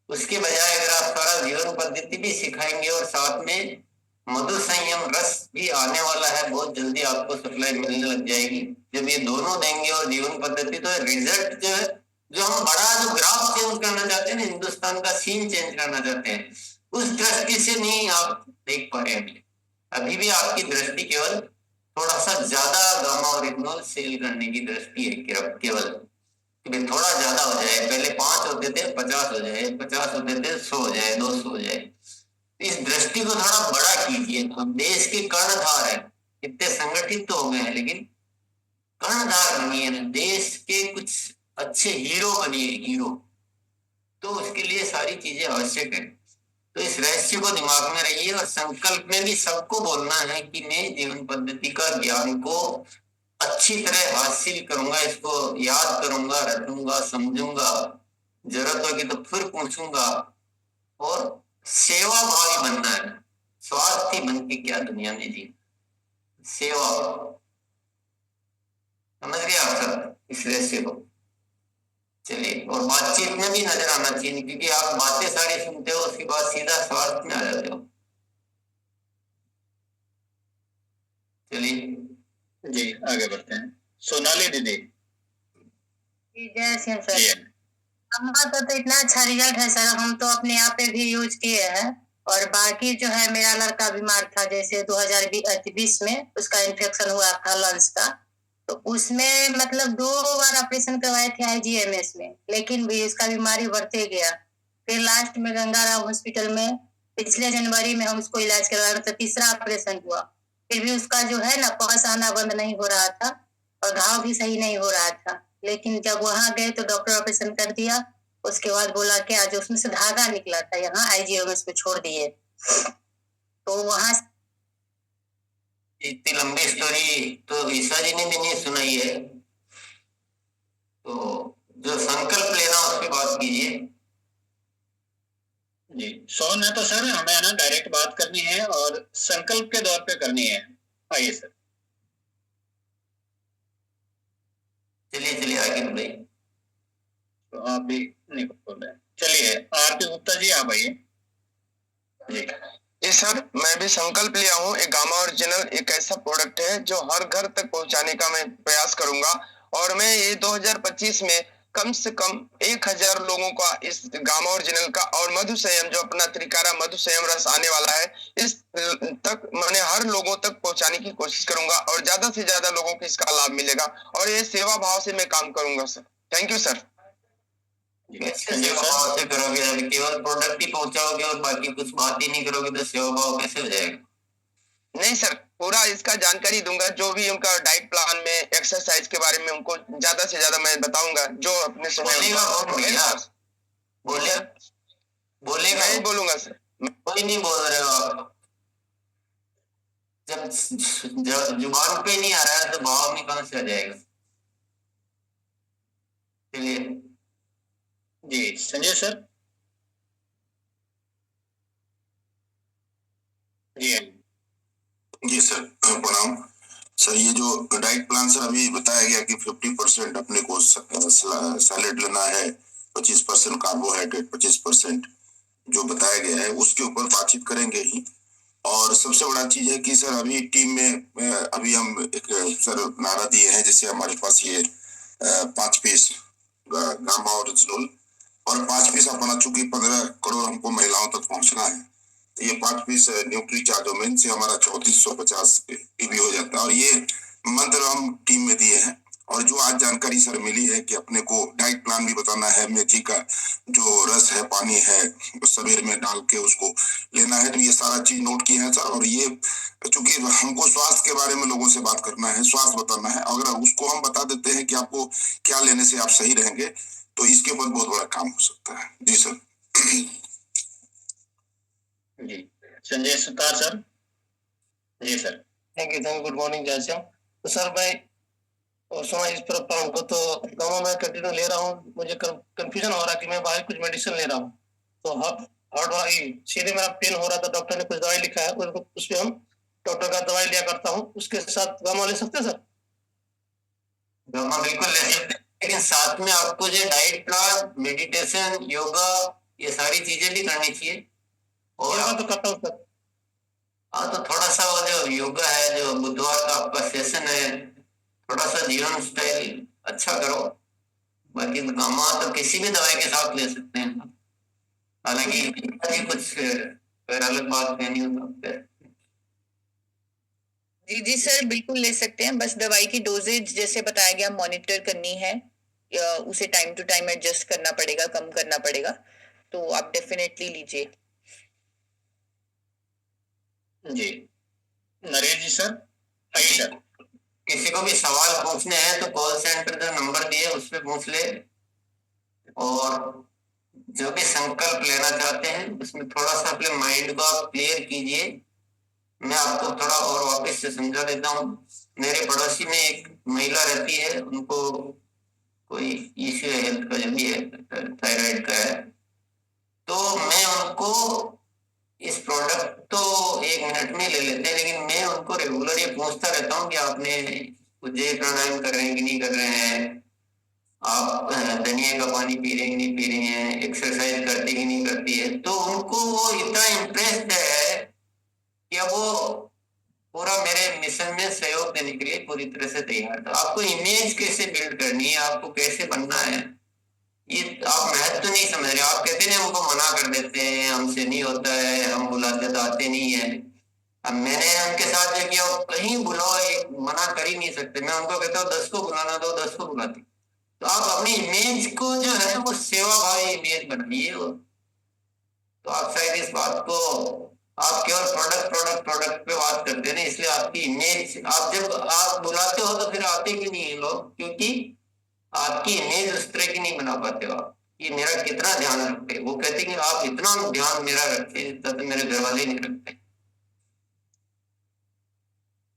उसके बजाय अगर आप सारा जीवन पद्धति भी सिखाएंगे और साथ में मधु संयम रस भी आने वाला है, बहुत जल्दी आपको सप्लाई मिलने लग जाएगी। जब ये दोनों देंगे और जीवन पद्धति, तो रिजल्ट जो है, जो हम बड़ा जो ग्राफ चेंज करना चाहते हैं ना, हिंदुस्तान का सीन चेंज करना चाहते हैं, उस दृष्टि से नहीं आप देख पा रहे हैं। अभी भी आपकी दृष्टि केवल थोड़ा सा ज्यादा गामा ओरिजिनल सेल करने की दृष्टि है केवल, थोड़ा ज्यादा हो जाए। पहले 5 होते थे, 50 हो जाए, 50 होते थे 100 हो जाए, 200 हो जाए। इस दृष्टि को थोड़ा बड़ा कीजिए। हम देश के कर्णधार है, इतने संगठित तो हो गए हैं, लेकिन कर्णधार बनिए, देश के कुछ अच्छे हीरो बनिए, हीरो। तो उसके लिए सारी चीजें आवश्यक है। तो इस रहस्य को दिमाग में रखिए, और संकल्प में भी सबको बोलना है कि मैं जीवन पद्धति का ज्ञान को अच्छी तरह हासिल करूंगा, इसको याद करूंगा, रखूंगा, समझूंगा, जरूरत होगी तो फिर पूछूंगा, और सेवा भावी बनना है। स्वार्थी बन के क्या दुनिया में जी, सेवा। समझ गए आप सब इस रहस्य को? चलिए, और बातचीत में भी नजर आना चाहिए, क्योंकि आप बातें सारी सुनते हो, उसके बाद सीधा स्वार्थ में आ जाते हो। चलिए जी आगे बढ़ते हैं। सोनाली दीदी। जय सिंह सर। हमारा तो इतना अच्छा रिजल्ट है सर, हम तो अपने आप पे भी यूज किए हैं। और बाकी जो है, मेरा लड़का बीमार था, जैसे 2020 में उसका इन्फेक्शन हुआ था लंग्स का, तो उसमें मतलब 2 बार ऑपरेशन करवाए थे IGMS में, लेकिन भी उसका बीमारी बढ़ते गया। फिर लास्ट में गंगाराम हॉस्पिटल में पिछले जनवरी में हम उसको इलाज करवाए, तो 3रा ऑपरेशन हुआ। फिर भी उसका जो है ना, पास आना बंद नहीं हो रहा था और घाव भी सही नहीं हो रहा था। लेकिन जब वहां गए तो डॉक्टर ऑपरेशन कर दिया। उसके बाद बोला कि आज उसमें से धागा निकला था, यहाँ IGMS पे छोड़ दिए। तो वहां इतनी लंबी स्टोरी तो ईसा जी ने भी नहीं सुनाई है, तो जो संकल्प लेना उस पर बात कीजिए। जी सोन है तो सर, हमें ना डायरेक्ट बात करनी है और संकल्प के दौर पे करनी है। आइए सर। चलिए आगे बढ़िए। तो आप भी नहीं बोल रहे। चलिए आरती गुप्ता जी आप आइए। जी सर, मैं भी संकल्प लिया हूँ। एक गामा ओरिजिनल एक ऐसा प्रोडक्ट है जो हर घर तक पहुंचाने का मैं प्रयास करूंगा, और मैं ये 2025 में कम से कम 1000 लोगों का इस गामा ओरिजिनल का और मधु संयम जो अपना त्रिकारा मधु संयम रस आने वाला है, इस तक मैंने हर लोगों तक पहुंचाने की कोशिश करूंगा, और ज्यादा से ज्यादा लोगों को इसका लाभ मिलेगा, और ये सेवा भाव से मैं काम करूंगा सर। Thank you sir. कैसे सेवा भाव से करोगे? केवल प्रोडक्ट ही पहुंचाओगे और बाकी कुछ बात ही नहीं करोगे तो सेवा भाव कैसे हो जाएगा? नहीं सर, पूरा इसका जानकारी दूंगा, जो भी उनका डाइट प्लान में एक्सरसाइज के बारे में उनको ज्यादा से ज्यादा मैं बताऊंगा, जो अपने समय बोलेगा कौन भैया? बोले बोलेगा मैं ही बोलूंगा सर। कोई नहीं बोल रहे हो आप। जब जुबान पे नहीं आ रहा है तो भाव में कहां से आ जाएगा? चलिए जी संजय सर। जी जी सर, प्रणाम सर। ये जो डाइट प्लान सर अभी बताया गया कि 50% अपने को सैलेड लेना है, 25% कार्बोहाइड्रेट, 25% जो बताया गया है उसके ऊपर बातचीत करेंगे ही। और सबसे बड़ा चीज है कि सर अभी टीम में अभी हम एक सर नारा दिए हैं, जैसे हमारे पास ये 5 पीस गामा ओरिजिनल और 5 पीस अपना, चूंकि 15 करोड़ हमको महिलाओं तक पहुंचना है, तो ये 5 पीस न्यूट्री चार्जोमेन से हमारा 3450 टीबी हो जाता है। और ये मंत्र हम टीम में दिए हैं। और जो आज जानकारी सर मिली है कि अपने को डाइट प्लान भी बताना है, मेथी का जो रस है, पानी है, सवेर में डाल के उसको लेना है, तो ये सारा चीज नोट की है सर। और ये चूंकि हमको स्वास्थ्य के बारे में लोगों से बात करना है, स्वास्थ्य बताना है, अगर उसको हम बता देते हैं कि आपको क्या लेने से आप सही रहेंगे, तो इसके ऊपर बहुत बड़ा काम हो सकता है। जी सर। जी संजय सुतार सर। जी sir. Thank you. Good morning जय श्याम। तो सर मैं और सुना इस पर को तो गाँव में कंटिन्यू ले रहा हूँ, मुझे कंफ्यूजन हो रहा है कि मैं बाहर कुछ मेडिसिन ले रहा हूँ, तो हार्ट वाली सीधे मेरा पेन हो रहा था, डॉक्टर ने कुछ दवाई लिखा है, उस पर हम डॉक्टर का दवाई लिया करता हूँ, उसके साथ गामा ले सकते हैं सर? गामा बिल्कुल ले सकते हैं, लेकिन साथ में आपको जो डाइट प्लान, मेडिटेशन, योगा, ये सारी चीजें भी करनी चाहिए। और योगा तो करता हूँ सर। हाँ, तो थोड़ा सा वो जो योगा है, जो बुधवार का आपका सेशन है, थोड़ा सा जीवन स्टाइल अच्छा करो। बाकी गामा तो किसी भी दवाई के साथ ले सकते हैं, हालांकि कुछ फिर अलग बात नहीं होता। जी जी सर, बिल्कुल ले सकते हैं, बस दवाई की डोजेज जैसे बताया गया मॉनिटर करनी है, उसे टाइम टू टाइम एडजस्ट करना पड़ेगा, कम करना पड़ेगा, तो आप डेफिनेटली लीजिए। जी नरेश जी सर। आइए सर। किसी को भी सवाल पूछने हैं तो कॉल सेंटर का नंबर दिए, उस पर पूछ ले। और जो भी संकल्प लेना चाहते हैं उसमें थोड़ा सा अपने माइंड को आप क्लियर कीजिए। मैं आपको थोड़ा और वापस से समझा देता हूँ। मेरे पड़ोसी में एक महिला रहती है, उनको कोई इश्यू है हेल्थ का, जो भी है थायराइड का है, तो मैं उनको इस प्रोडक्ट तो 1 मिनट में ले लेते हैं, लेकिन मैं उनको रेगुलर ये पूछता रहता हूँ कि आपने जय प्राणायाम कर रहे हैं कि नहीं कर रहे हैं, आप धनिया का पानी पी रहे हैं कि नहीं पी रही हैं, एक्सरसाइज करती कि नहीं करती है। तो उनको वो इतना इम्प्रेस्ड है कि अब वो पूरा मेरे मिशन में सहयोग देने के लिए पूरी तरह से तैयार है। आपको इमेज कैसे बिल्ड करनी है, आपको कैसे बनना है, ये आप महत्व नहीं समझ रहे। आप कहते हैं हमको मना कर देते हैं, हमसे नहीं होता है, हम बुलाते तो आते नहीं है। अब मैंने उनके साथ जो किया, कहीं बुलाओ, एक मना कर ही नहीं सकते। मैं उनको कहता हूँ 10 को बुलाना दो, 10 को बुलाते। तो आप अपनी इमेज को जो है वो सेवा भावी इमेज बनाइए। तो आप शायद इस बात को, आप केवल प्रोडक्ट प्रोडक्ट प्रोडक्ट पे बात करते हैं ना, इसलिए आपकी इमेज, आप जब आप बुलाते हो तो फिर आते क्यों नहीं है लोग? क्योंकि आपकी इमेज उस तरह की नहीं बना पाते हो आप, कि मेरा कितना ध्यान रखते। वो कहते हैं कि आप इतना ध्यान मेरा रखते, जितना तो मेरे घर वाले नहीं रखते।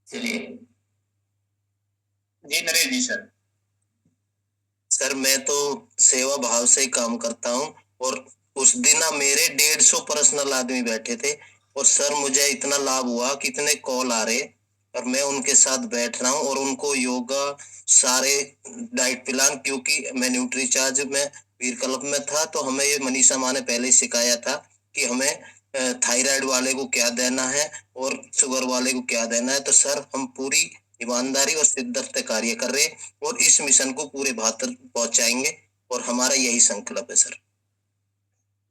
चलिए जी नरेश जी सर। सर मैं तो सेवा भाव से ही काम करता हूँ, और उस दिन मेरे 150 पर्सनल आदमी बैठे थे, और सर मुझे इतना लाभ हुआ कि इतने कॉल आ रहे, और मैं उनके साथ बैठ रहा हूँ और उनको योगा, सारे डाइट प्लान, क्योंकि मैं न्यूट्री चार्ज में वीर क्लब में था, तो हमें ये मनीषा माँ ने पहले ही सिखाया था कि हमें थायराइड वाले को क्या देना है और शुगर वाले को क्या देना है। तो सर हम पूरी ईमानदारी और शिद्दत से कार्य कर रहे हैं और इस मिशन को पूरे भारत तक पहुंचाएंगे, और हमारा यही संकल्प है सर।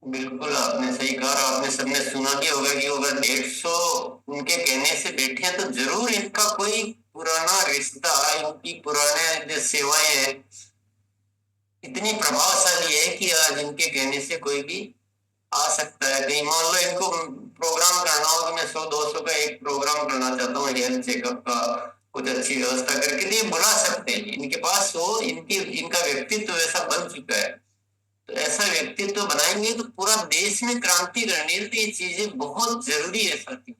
बिल्कुल आपने सही कहा। आपने सबने सुना भी होगा कि अगर 150 उनके कहने से बैठे हैं तो जरूर इनका कोई पुराना रिश्ता, इनकी पुराने जो सेवाएं हैं इतनी प्रभावशाली है कि आज इनके कहने से कोई भी आ सकता है। कहीं मान लो इनको प्रोग्राम करना हो कि मैं 100-200 का एक प्रोग्राम करना चाहता हूँ हेल्थ चेकअप का, कुछ अच्छी व्यवस्था करके, तो ये बुला सकते हैं। इनके पास हो, इनका व्यक्तित्व वैसा बन चुका है, तो ऐसा व्यक्तित्व बनाएंगे तो पूरा देश में क्रांति करनी है। तो ये चीजें बहुत जरूरी है साथी।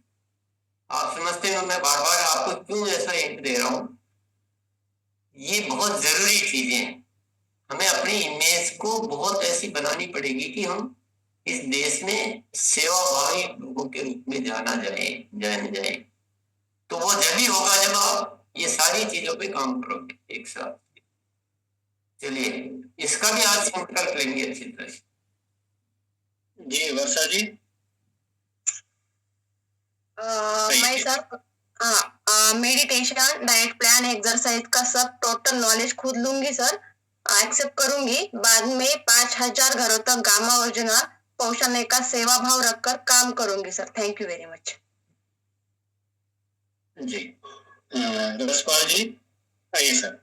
आप समझते हो मैं बार बार आपको क्यों ऐसा हिंट दे रहा हूं? ये बहुत जरूरी चीजें हैं। हमें अपनी इमेज को बहुत ऐसी बनानी पड़ेगी कि हम इस देश में सेवाभावी लोगों के रूप में जाने जाए। तो वो जब ही होगा जब आप ये सारी चीजों पे काम करोगे एक साथ। चलिए इसका भी आज संकल्प लेंगे अच्छी तरह से। जी वर्षा जी। मैं sir meditation, diet plan, exercise का सब टोटल नॉलेज खुद लूंगी सर, एक्सेप्ट करूंगी। बाद में 5000 घरों तक गामा योजना पहुंचाने का सेवा भाव रखकर काम करूंगी sir. Thank you very much. जी रसपाल जी आइए सर।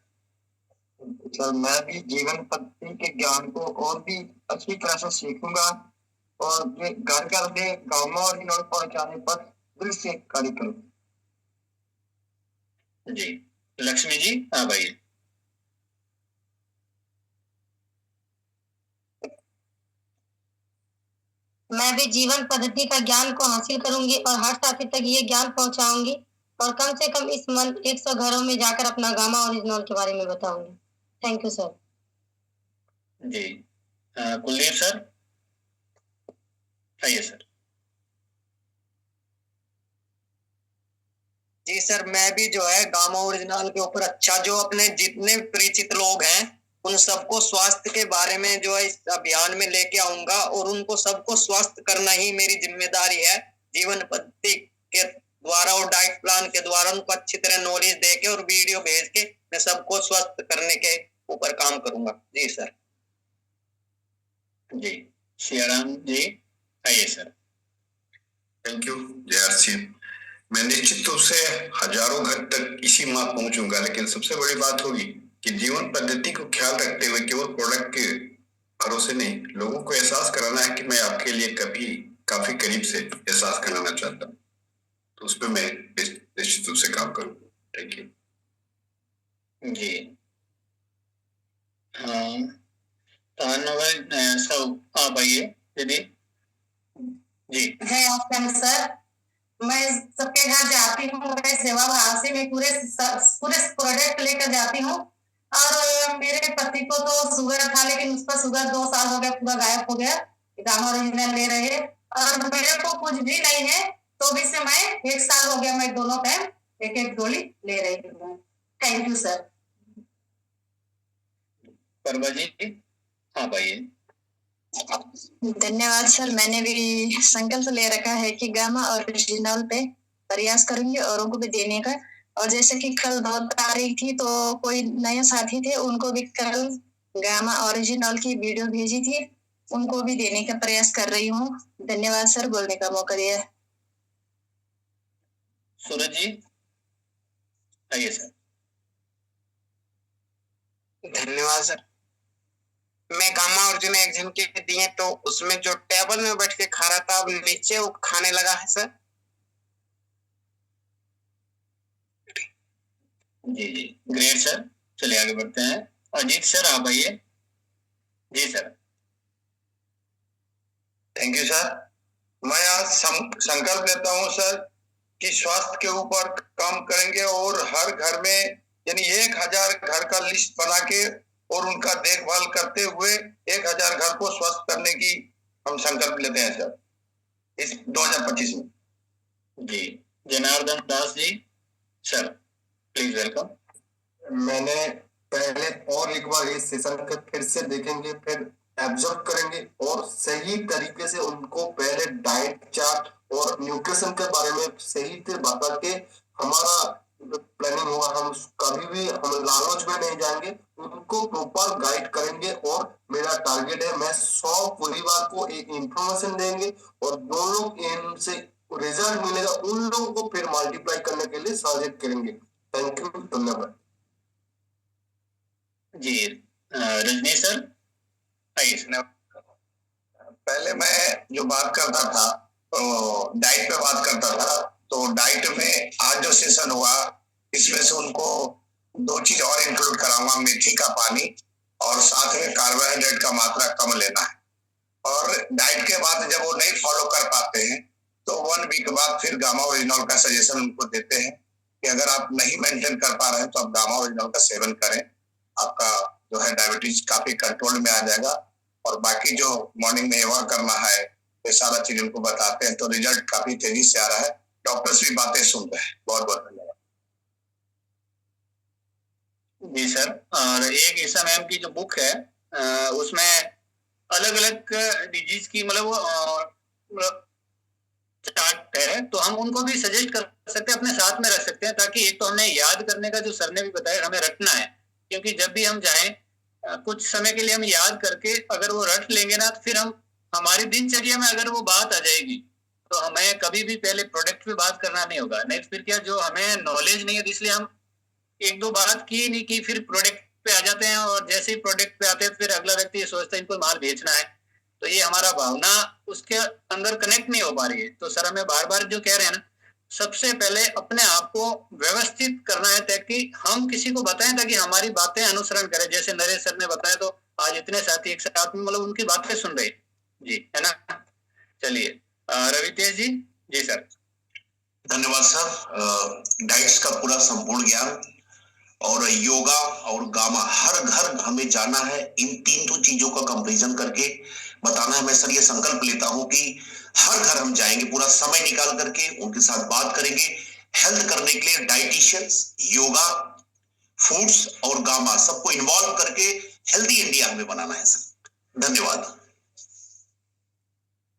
सर मैं भी जीवन पद्धति के ज्ञान को और भी अच्छी तरह से सीखूंगा और ये घर घर में गामा और इनोल पहुंचाने पर दिल से कार्य करूंगा। जी लक्ष्मी जी हाँ भाई। मैं भी जीवन पद्धति का ज्ञान को हासिल करूंगी और हर साथी तक ये ज्ञान पहुंचाऊंगी और कम से कम इस मंथ 100 घरों में जाकर अपना गामा और इनोल के बारे में बताऊंगी। Thank you sir. जी कुलदीप सर आइए सर। जी सर मैं भी जो है गामा ओरिजिनल के ऊपर अच्छा, जो अपने जितने परिचित लोग हैं उन सबको स्वास्थ्य के बारे में जो है इस अभियान में लेके आऊंगा और उनको सबको स्वस्थ करना ही मेरी जिम्मेदारी है। जीवन पद्धति के द्वारा और डाइट प्लान के द्वारा उनको अच्छी तरह नॉलेज दे के और वीडियो भेज के मैं सबको स्वस्थ करने के ऊपर काम करूंगा। जी सर। जी सियाराम जी आइए सर। Thank you जयहर। मैं निश्चित रूप से हजारों घर तक इसी माह पहुंचूंगा, लेकिन सबसे बड़ी बात होगी कि जीवन पद्धति को ख्याल रखते हुए केवल प्रोडक्ट के भरोसे नहीं, लोगों को एहसास कराना है कि मैं आपके लिए कभी काफी करीब से एहसास कराना चाहता हूँ। तो उस पर मैं निश्चित रूप से काम करूंगा। Thank you. जी हाँ सब आप आइए दीदी। जी है सर, मैं सबके घर जाती हूँ, मैं सेवा भाव से मैं पूरे प्रोडक्ट लेकर जाती हूँ। और मेरे पति को तो शुगर था, लेकिन उसका शुगर 2 साल हो गया पूरा गायब हो गया। गामा ओरिजिनल ले रहे हैं और मेरे को कुछ भी नहीं है, तो भी से मैं 1 साल हो गया, मैं दोनों टाइम एक गोली ले रही हूँ। Thank you sir. परवा जी हाँ भाई। धन्यवाद सर। मैंने भी संकल्प ले रखा है कि गामा ओरिजिनल पे प्रयास करूंगी औरों को भी देने का। और जैसे कि कल 2 तारीख थी तो कोई नए साथी थे, उनको भी कल गामा ओरिजिनल की वीडियो भेजी थी, उनको भी देने का प्रयास कर रही हूँ। धन्यवाद सर बोलने का मौका दिया। सूरज जी आइए सर। धन्यवाद सर। मैं गामा ओरिजिनल एक जन के दिए तो उसमें जो टेबल में बैठ के खा रहा था अब नीचे वो खाने लगा है सर। जी जी ग्रेट सर। चलिए आगे बढ़ते हैं। अजीत सर आप आइए। जी सर। Thank you sir. मैं आज संकल्प लेता हूं सर कि स्वास्थ्य के ऊपर काम करेंगे और हर घर में यानी 1000 घर का लिस्ट बना के और उनका देखभाल करते हुए 1000 घर को स्वस्थ करने की हम संकल्प लेते हैं सर इस 2025 में। जी Janardan Das ji sir please welcome. मैंने पहले और एक बार इस सेशन को फिर से देखेंगे, फिर एब्जॉर्ब करेंगे और सही तरीके से उनको पहले डाइट चार्ट और न्यूट्रिशन के बारे में सही से बता के हमारा प्लानिंग होगा। हम कभी भी हम लालच में नहीं जाएंगे, उनको प्रॉपर गाइड करेंगे और मेरा टारगेट है मैं 100 परिवार को एक इंफॉर्मेशन देंगे और जो लोग इनसे रिजल्ट मिलेगा उन लोगों को फिर मल्टीप्लाई करने के लिए सजेस्ट करेंगे। थैंक यू, धन्यवाद। जी रजनी सर आइए सर। पहले मैं जो बात करता था तो डाइट पे बात करता था, तो डाइट में आज जो सेशन हुआ इसमें से उनको 2 चीज और इंक्लूड कराऊंगा, मेथी का पानी और साथ में कार्बोहाइड्रेट का मात्रा कम लेना है। और डाइट के बाद जब वो नहीं फॉलो कर पाते हैं तो 1 वीक बाद फिर गामा ओरिजिनल का सजेशन उनको देते हैं कि अगर आप नहीं मेंटेन कर पा रहे हैं तो आप गामा ओरिजिनल का सेवन करें, आपका जो है डायबिटीज काफी कंट्रोल में आ जाएगा। और बाकी जो मॉर्निंग में योगा करना है ये सारा चीज उनको बताते हैं, तो रिजल्ट काफी तेजी से आ रहा है। डॉक्टर्स भी बातें सुन रहे हैं। बहुत बहुत धन्यवाद। जी सर, और एक ईसा मैम की जो बुक है उसमें अलग अलग डिजीज की मतलब चार्ट है, तो हम उनको भी सजेस्ट कर सकते हैं, अपने साथ में रख सकते हैं, ताकि एक तो हमें याद करने का जो सर ने भी बताया हमें रटना है, क्योंकि जब भी हम जाएं कुछ समय के लिए हम याद करके अगर वो रट लेंगे ना तो फिर हम हमारी दिनचर्या में अगर वो बात आ जाएगी तो हमें कभी भी पहले प्रोडक्ट पे बात करना नहीं होगा। नहीं फिर क्या, जो हमें नॉलेज नहीं है इसलिए हम 1-2 बात की नहीं की, फिर प्रोडक्ट पे आ जाते हैं, और जैसे ही प्रोडक्ट पे आते हैं फिर अगला व्यक्ति ये सोचता है इनको माल बेचना है, तो ये हमारा भावना उसके अंदर कनेक्ट नहीं हो पा रही है। तो सर हमें बार बार जो कह रहे हैं ना, सबसे पहले अपने आप को व्यवस्थित करना है ताकि हम किसी को बताएं, ताकि हमारी बातें अनुसरण करें। जैसे नरेश सर ने बताया तो आज इतने साथी एक साथ में मतलब उनकी बातें सुन रहे जी, है ना। चलिए रवि तेज जी। जी सर। धन्यवाद सर। डाइट्स का पूरा संपूर्ण ज्ञान और योगा और गामा हर घर हमें जाना है, इन 3 चीजों का कंपैरिजन करके बताना है। मैं सर ये संकल्प लेता हूं कि हर घर हम जाएंगे, पूरा समय निकाल करके उनके साथ बात करेंगे हेल्थ करने के लिए। डाइटिशियंस, योगा, फूड्स और गामा सबको इन्वॉल्व करके हेल्दी इंडिया हमें बनाना है सर। धन्यवाद।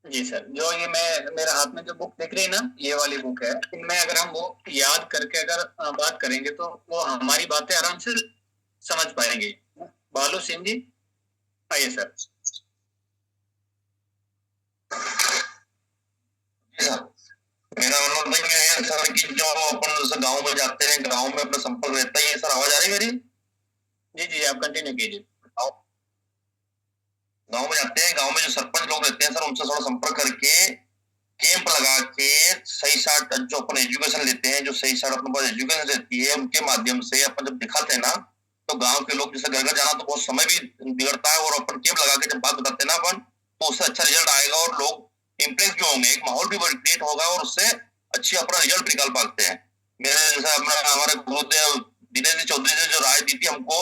जी सर, जो ये मेरा हाथ में जो बुक दिख रही है ना, ये वाली बुक है, इनमें अगर हम वो याद करके अगर बात करेंगे तो वो हमारी बातें आराम से समझ पाएंगे। बालू सिंह जी आइए सर। मेरा मतलब ये है सर कि जो अपन जैसे गांव में जाते हैं, गांव में अपना संपर्क रहता ही है। सर आवाज आ रही है मेरी? जी जी आप कंटिन्यू कीजिए। गांव में जाते हैं, गांव में जो सरपंच लोग रहते हैं सर, उनसे थोड़ा संपर्क करके कैंप लगा के सही साट जो अपन एजुकेशन लेते हैं, जो सही साट अपने पास एजुकेशन रहती है, उनके माध्यम से अपन जब दिखाते हैं ना तो गांव के लोग जैसे घर घर जाना तो बहुत समय भी बिगड़ता है, और अपन कैंप लगा के जब बात बताते हैं ना अपन, तो उससे अच्छा रिजल्ट आएगा और लोग इम्प्रेस भी होंगे, एक माहौल भी क्रिएट होगा और उससे अच्छी अपना रिजल्ट निकाल पाते हैं। मेरे जैसा अपना हमारे गुरुदेव दिनेश चौधरी ने जो राय दी थी हमको,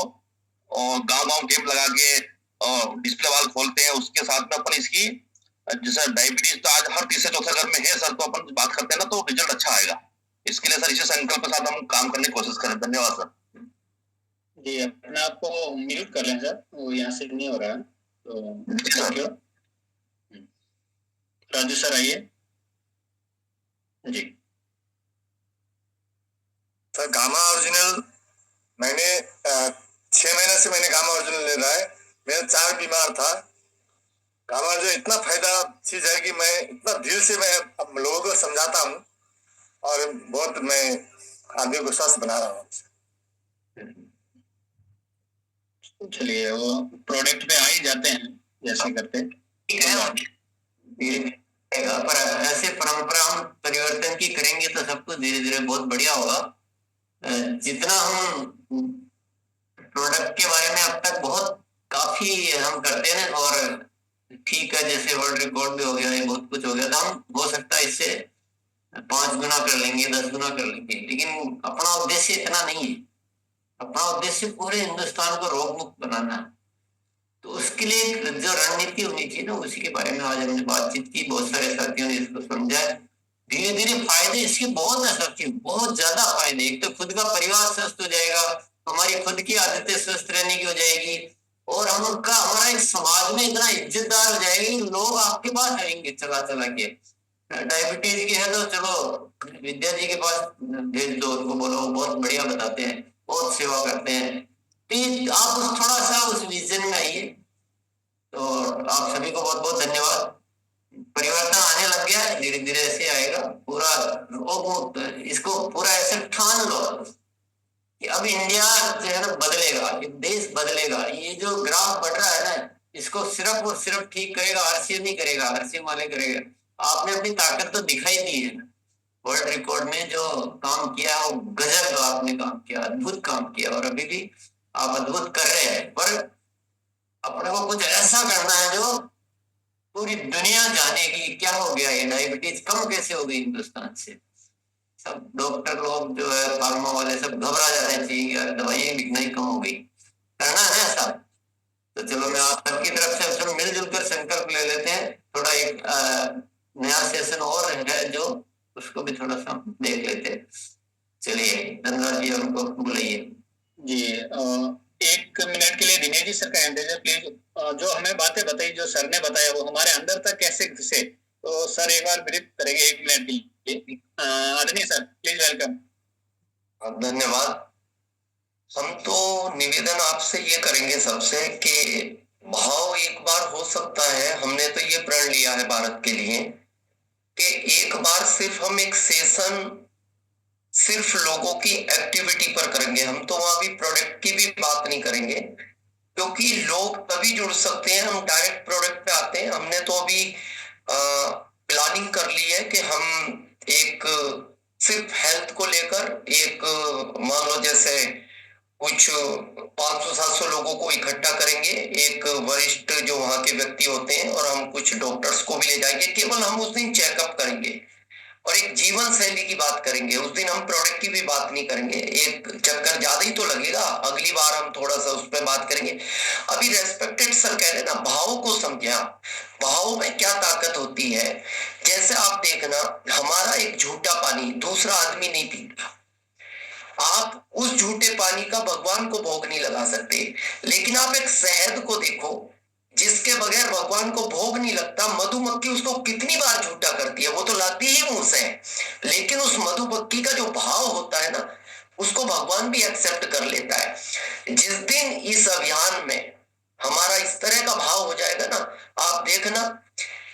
और गांव गांव कैंप लगा के डिस्प्ले वाल खोलते हैं, उसके साथ में अपन इसकी जैसे डायबिटीज तो आज हर तीसरे चौथे घर में है सर, तो अपन बात करते हैं ना तो रिजल्ट अच्छा आएगा। इसके लिए सर इसी संकल्प के साथ हम काम करने की कोशिश करें। धन्यवाद सर। जी अपने आप को म्यूट कर लें सर, वो यहाँ से नहीं हो रहा है तो राजू सर आइए। जी सर गामा ओरिजिनल मैंने 6 महीने से मैंने गामा ओरिजिनल ले रहा है। मेरा 4 बीमार था। गामा जो इतना फायदा चीज है कि मैं इतना दिल से मैं लोगों को समझाता हूँ और बहुत मैं आदमी को स्वस्थ बना रहा हूँ। चलिए वो प्रोडक्ट पे आ ही जाते हैं जैसे करते पर ऐसे परंपरा हम परिवर्तन की करेंगे तो सब कुछ धीरे धीरे बहुत बढ़िया होगा। जितना हम प्रोडक्ट के बारे में अब तक बहुत काफी हम करते हैं और ठीक है, जैसे वर्ल्ड रिकॉर्ड भी हो गया है, बहुत कुछ हो गया, तो हम हो सकता है इससे 5 गुना कर लेंगे, 10 गुना कर लेंगे, लेकिन अपना उद्देश्य इतना नहीं है। अपना उद्देश्य पूरे हिंदुस्तान को रोग मुक्त बनाना है। तो उसके लिए जो रणनीति होनी चाहिए ना, उसी के बारे में आज हमने बातचीत की, बहुत सारे साथियों ने इसको समझा। धीरे धीरे फायदे इसके बहुत है साथियों, बहुत ज्यादा फायदे। एक तो खुद का परिवार स्वस्थ हो जाएगा, हमारी खुद की आदतें स्वस्थ रहने की हो जाएगी, और हमारा एक समाज में इतना इज्जतदार हो जाएगी, लोग आपके पास आएंगे चला चला के। डायबिटीज की है तो चलो विद्या जी के पास भेज दो, उनको बोलो, बहुत बढ़िया बताते हैं, बहुत सेवा करते हैं। तो आप थोड़ा सा उस विजन में आइए। तो आप सभी को बहुत बहुत धन्यवाद। परिवर्तन आने लग गया है, धीरे धीरे ऐसे आएगा। पूरा इसको पूरा ऐसे ठान लो कि अब इंडिया जो है ना बदलेगा, देश बदलेगा। ये जो ग्राफ बढ़ रहा है ना, इसको सिर्फ और सिर्फ ठीक करेगा आरसीएम नहीं करेगा, आरसीएम वाले करेगा। आपने अपनी ताकत तो दिखाई दी है ना, वर्ल्ड रिकॉर्ड में जो काम किया वो गजब आपने काम किया, अद्भुत काम किया, और अभी भी आप अद्भुत कर रहे हैं। पर अपने को कुछ ऐसा करना है जो पूरी दुनिया जाने की क्या हो गया, ये डायबिटीज कम कैसे हो गई हिंदुस्तान से। सब डॉक्टर लोग जो है, फार्मा वाले सब घबरा जाते हैं कि यार दवाइयां बिकना ही कम हो गई, करना है ऐसा। तो चलो मैं आप सबकी तरफ से सब मिलजुल कर संकल्प ले लेते हैं। थोड़ा एक नया सेशन और है जो उसको भी थोड़ा सा देख लेते हैं। चलिए धन्यवाद जी, उनको बुलाइए जी। 1 मिनट के लिए दिनेश जी सर का इंतजार प्लीज। जो हमें बातें बताई, जो सर ने बताया वो हमारे अंदर तक कैसे घुसे, तो सर एक बार ब्रीफ करेंगे 1 मिनट के लिए। आदरणीय सर प्लीज वेलकम। धन्यवाद। हम तो निवेदन आपसे ये करेंगे सबसे कि भाव एक बार हो सकता है, हमने तो ये प्रण लिया है भारत के लिए कि एक बार सिर्फ हम एक सेशन सिर्फ लोगों की एक्टिविटी पर करेंगे। हम तो वहां भी प्रोडक्ट की भी बात नहीं करेंगे, क्योंकि लोग तभी जुड़ सकते हैं, हम डायरेक्ट प्रोडक्ट पे आते हैं। हमने तो अभी प्लानिंग कर ली है कि हम एक सिर्फ हेल्थ को लेकर एक मान लो जैसे कुछ 500-700 लोगों को इकट्ठा करेंगे, एक वरिष्ठ जो वहां के व्यक्ति होते हैं, और हम कुछ डॉक्टर्स को भी ले जाएंगे। केवल हम उस दिन चेकअप करेंगे और एक जीवन शैली की बात करेंगे। उस दिन हम प्रोडक्ट की भी बात नहीं करेंगे। एक चक्कर ज्यादा ही तो लगेगा, अगली बार हम थोड़ा सा उस पर बात करेंगे। अभी रेस्पेक्टेड सर कह रहे ना, भाव को समझा, भाव में क्या ताकत होती है। जैसे आप देखना, हमारा एक झूठा पानी दूसरा आदमी नहीं पीता, आप उस झूठे पानी का भगवान को भोग नहीं लगा सकते। लेकिन आप एक शहद को देखो जिसके बगैर भगवान को भोग नहीं लगता, मधुमक्खी उसको कितनी बार झूठा करती है, वो तो लाती ही मुंह से, लेकिन उस मधुमक्खी का जो भाव होता है ना, उसको भगवान भी एक्सेप्ट कर लेता है। जिस दिन इस अभियान में हमारा इस तरह का भाव हो जाएगा ना, आप देखना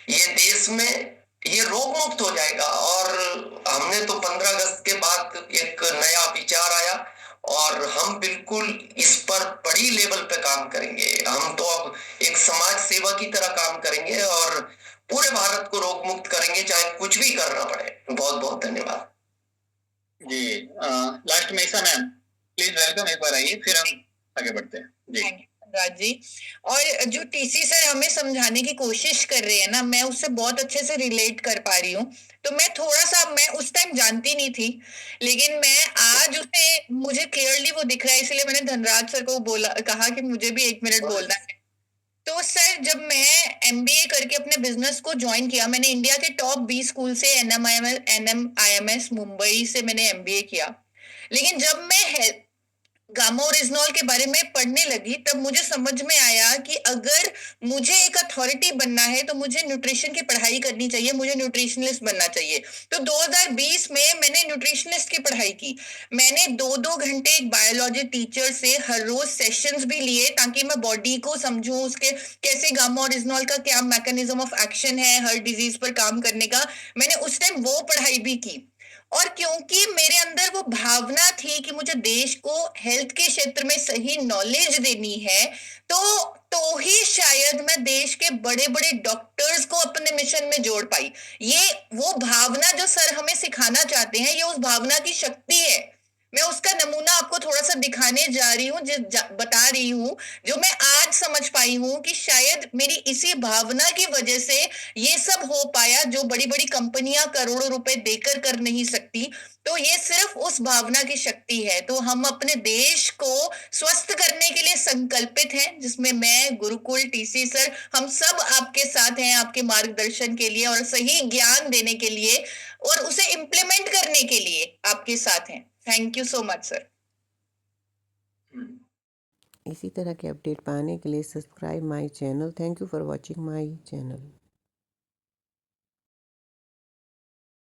ये देश में ये रोग मुक्त हो जाएगा। और हमने तो 15 अगस्त के बाद एक नया विचार आया और हम बिल्कुल इस पर बड़ी लेवल पे काम करेंगे। हम तो अब एक समाज सेवा की तरह काम करेंगे और पूरे भारत को रोग मुक्त करेंगे, चाहे कुछ भी करना पड़े। बहुत बहुत धन्यवाद जी। लास्ट में ईसा मैम प्लीज वेलकम, एक बार आइए फिर हम आगे बढ़ते हैं जी। राज जी, और जो टीसी सर हमें समझाने की कोशिश कर रहे हैं ना, मैं उससे बहुत अच्छे से रिलेट कर पा रही हूँ। तो मैं थोड़ा सा, मैं उस टाइम जानती नहीं थी, लेकिन मैं आज उसे, मुझे क्लियरली वो दिख रहा है, इसलिए मैंने धनराज सर को बोला, कहा कि मुझे भी 1 मिनट बोलना है। तो सर, जब मैं एमबीए करके अपने बिजनेस को ज्वाइन किया, मैंने इंडिया के टॉप 20 स्कूल से NMIMS मुंबई से मैंने एमबीए किया। लेकिन जब मैं गामा ओरिजिनॉल के बारे में पढ़ने लगी, तब मुझे समझ में आया कि अगर मुझे एक अथॉरिटी बनना है तो मुझे न्यूट्रिशन की पढ़ाई करनी चाहिए, मुझे न्यूट्रिशनिस्ट बनना चाहिए। तो 2020 में मैंने न्यूट्रिशनिस्ट की पढ़ाई की। मैंने 2-2 घंटे एक बायोलॉजी टीचर से हर रोज सेशंस भी लिए, ताकि मैं बॉडी को समझूं, उसके कैसे गामा ओरिजिनॉल का क्या मैकेनिज्म ऑफ एक्शन है हर डिजीज पर काम करने का। मैंने उस टाइम वो पढ़ाई भी की। और क्योंकि मेरे अंदर वो भावना थी कि मुझे देश को हेल्थ के क्षेत्र में सही नॉलेज देनी है, तो ही शायद मैं देश के बड़े बड़े डॉक्टर्स को अपने मिशन में जोड़ पाई। ये वो भावना जो सर हमें सिखाना चाहते हैं, ये उस भावना की शक्ति है। मैं उसका नमूना आपको थोड़ा सा दिखाने जा रही हूँ, बता रही हूँ, जो मैं आज समझ पाई हूँ कि शायद मेरी इसी भावना की वजह से ये सब हो पाया, जो बड़ी बड़ी कंपनियां करोड़ों रुपए देकर कर नहीं सकती। तो ये सिर्फ उस भावना की शक्ति है। तो हम अपने देश को स्वस्थ करने के लिए संकल्पित हैं, जिसमें मैं, गुरुकुल, टीसी सर, हम सब आपके साथ हैं, आपके मार्गदर्शन के लिए और सही ज्ञान देने के लिए और उसे इम्प्लीमेंट करने के लिए आपके साथ हैं। Thank you so much sir. इसी तरह के अपडेट पाने के लिए subscribe my channel. Thank you for watching my channel.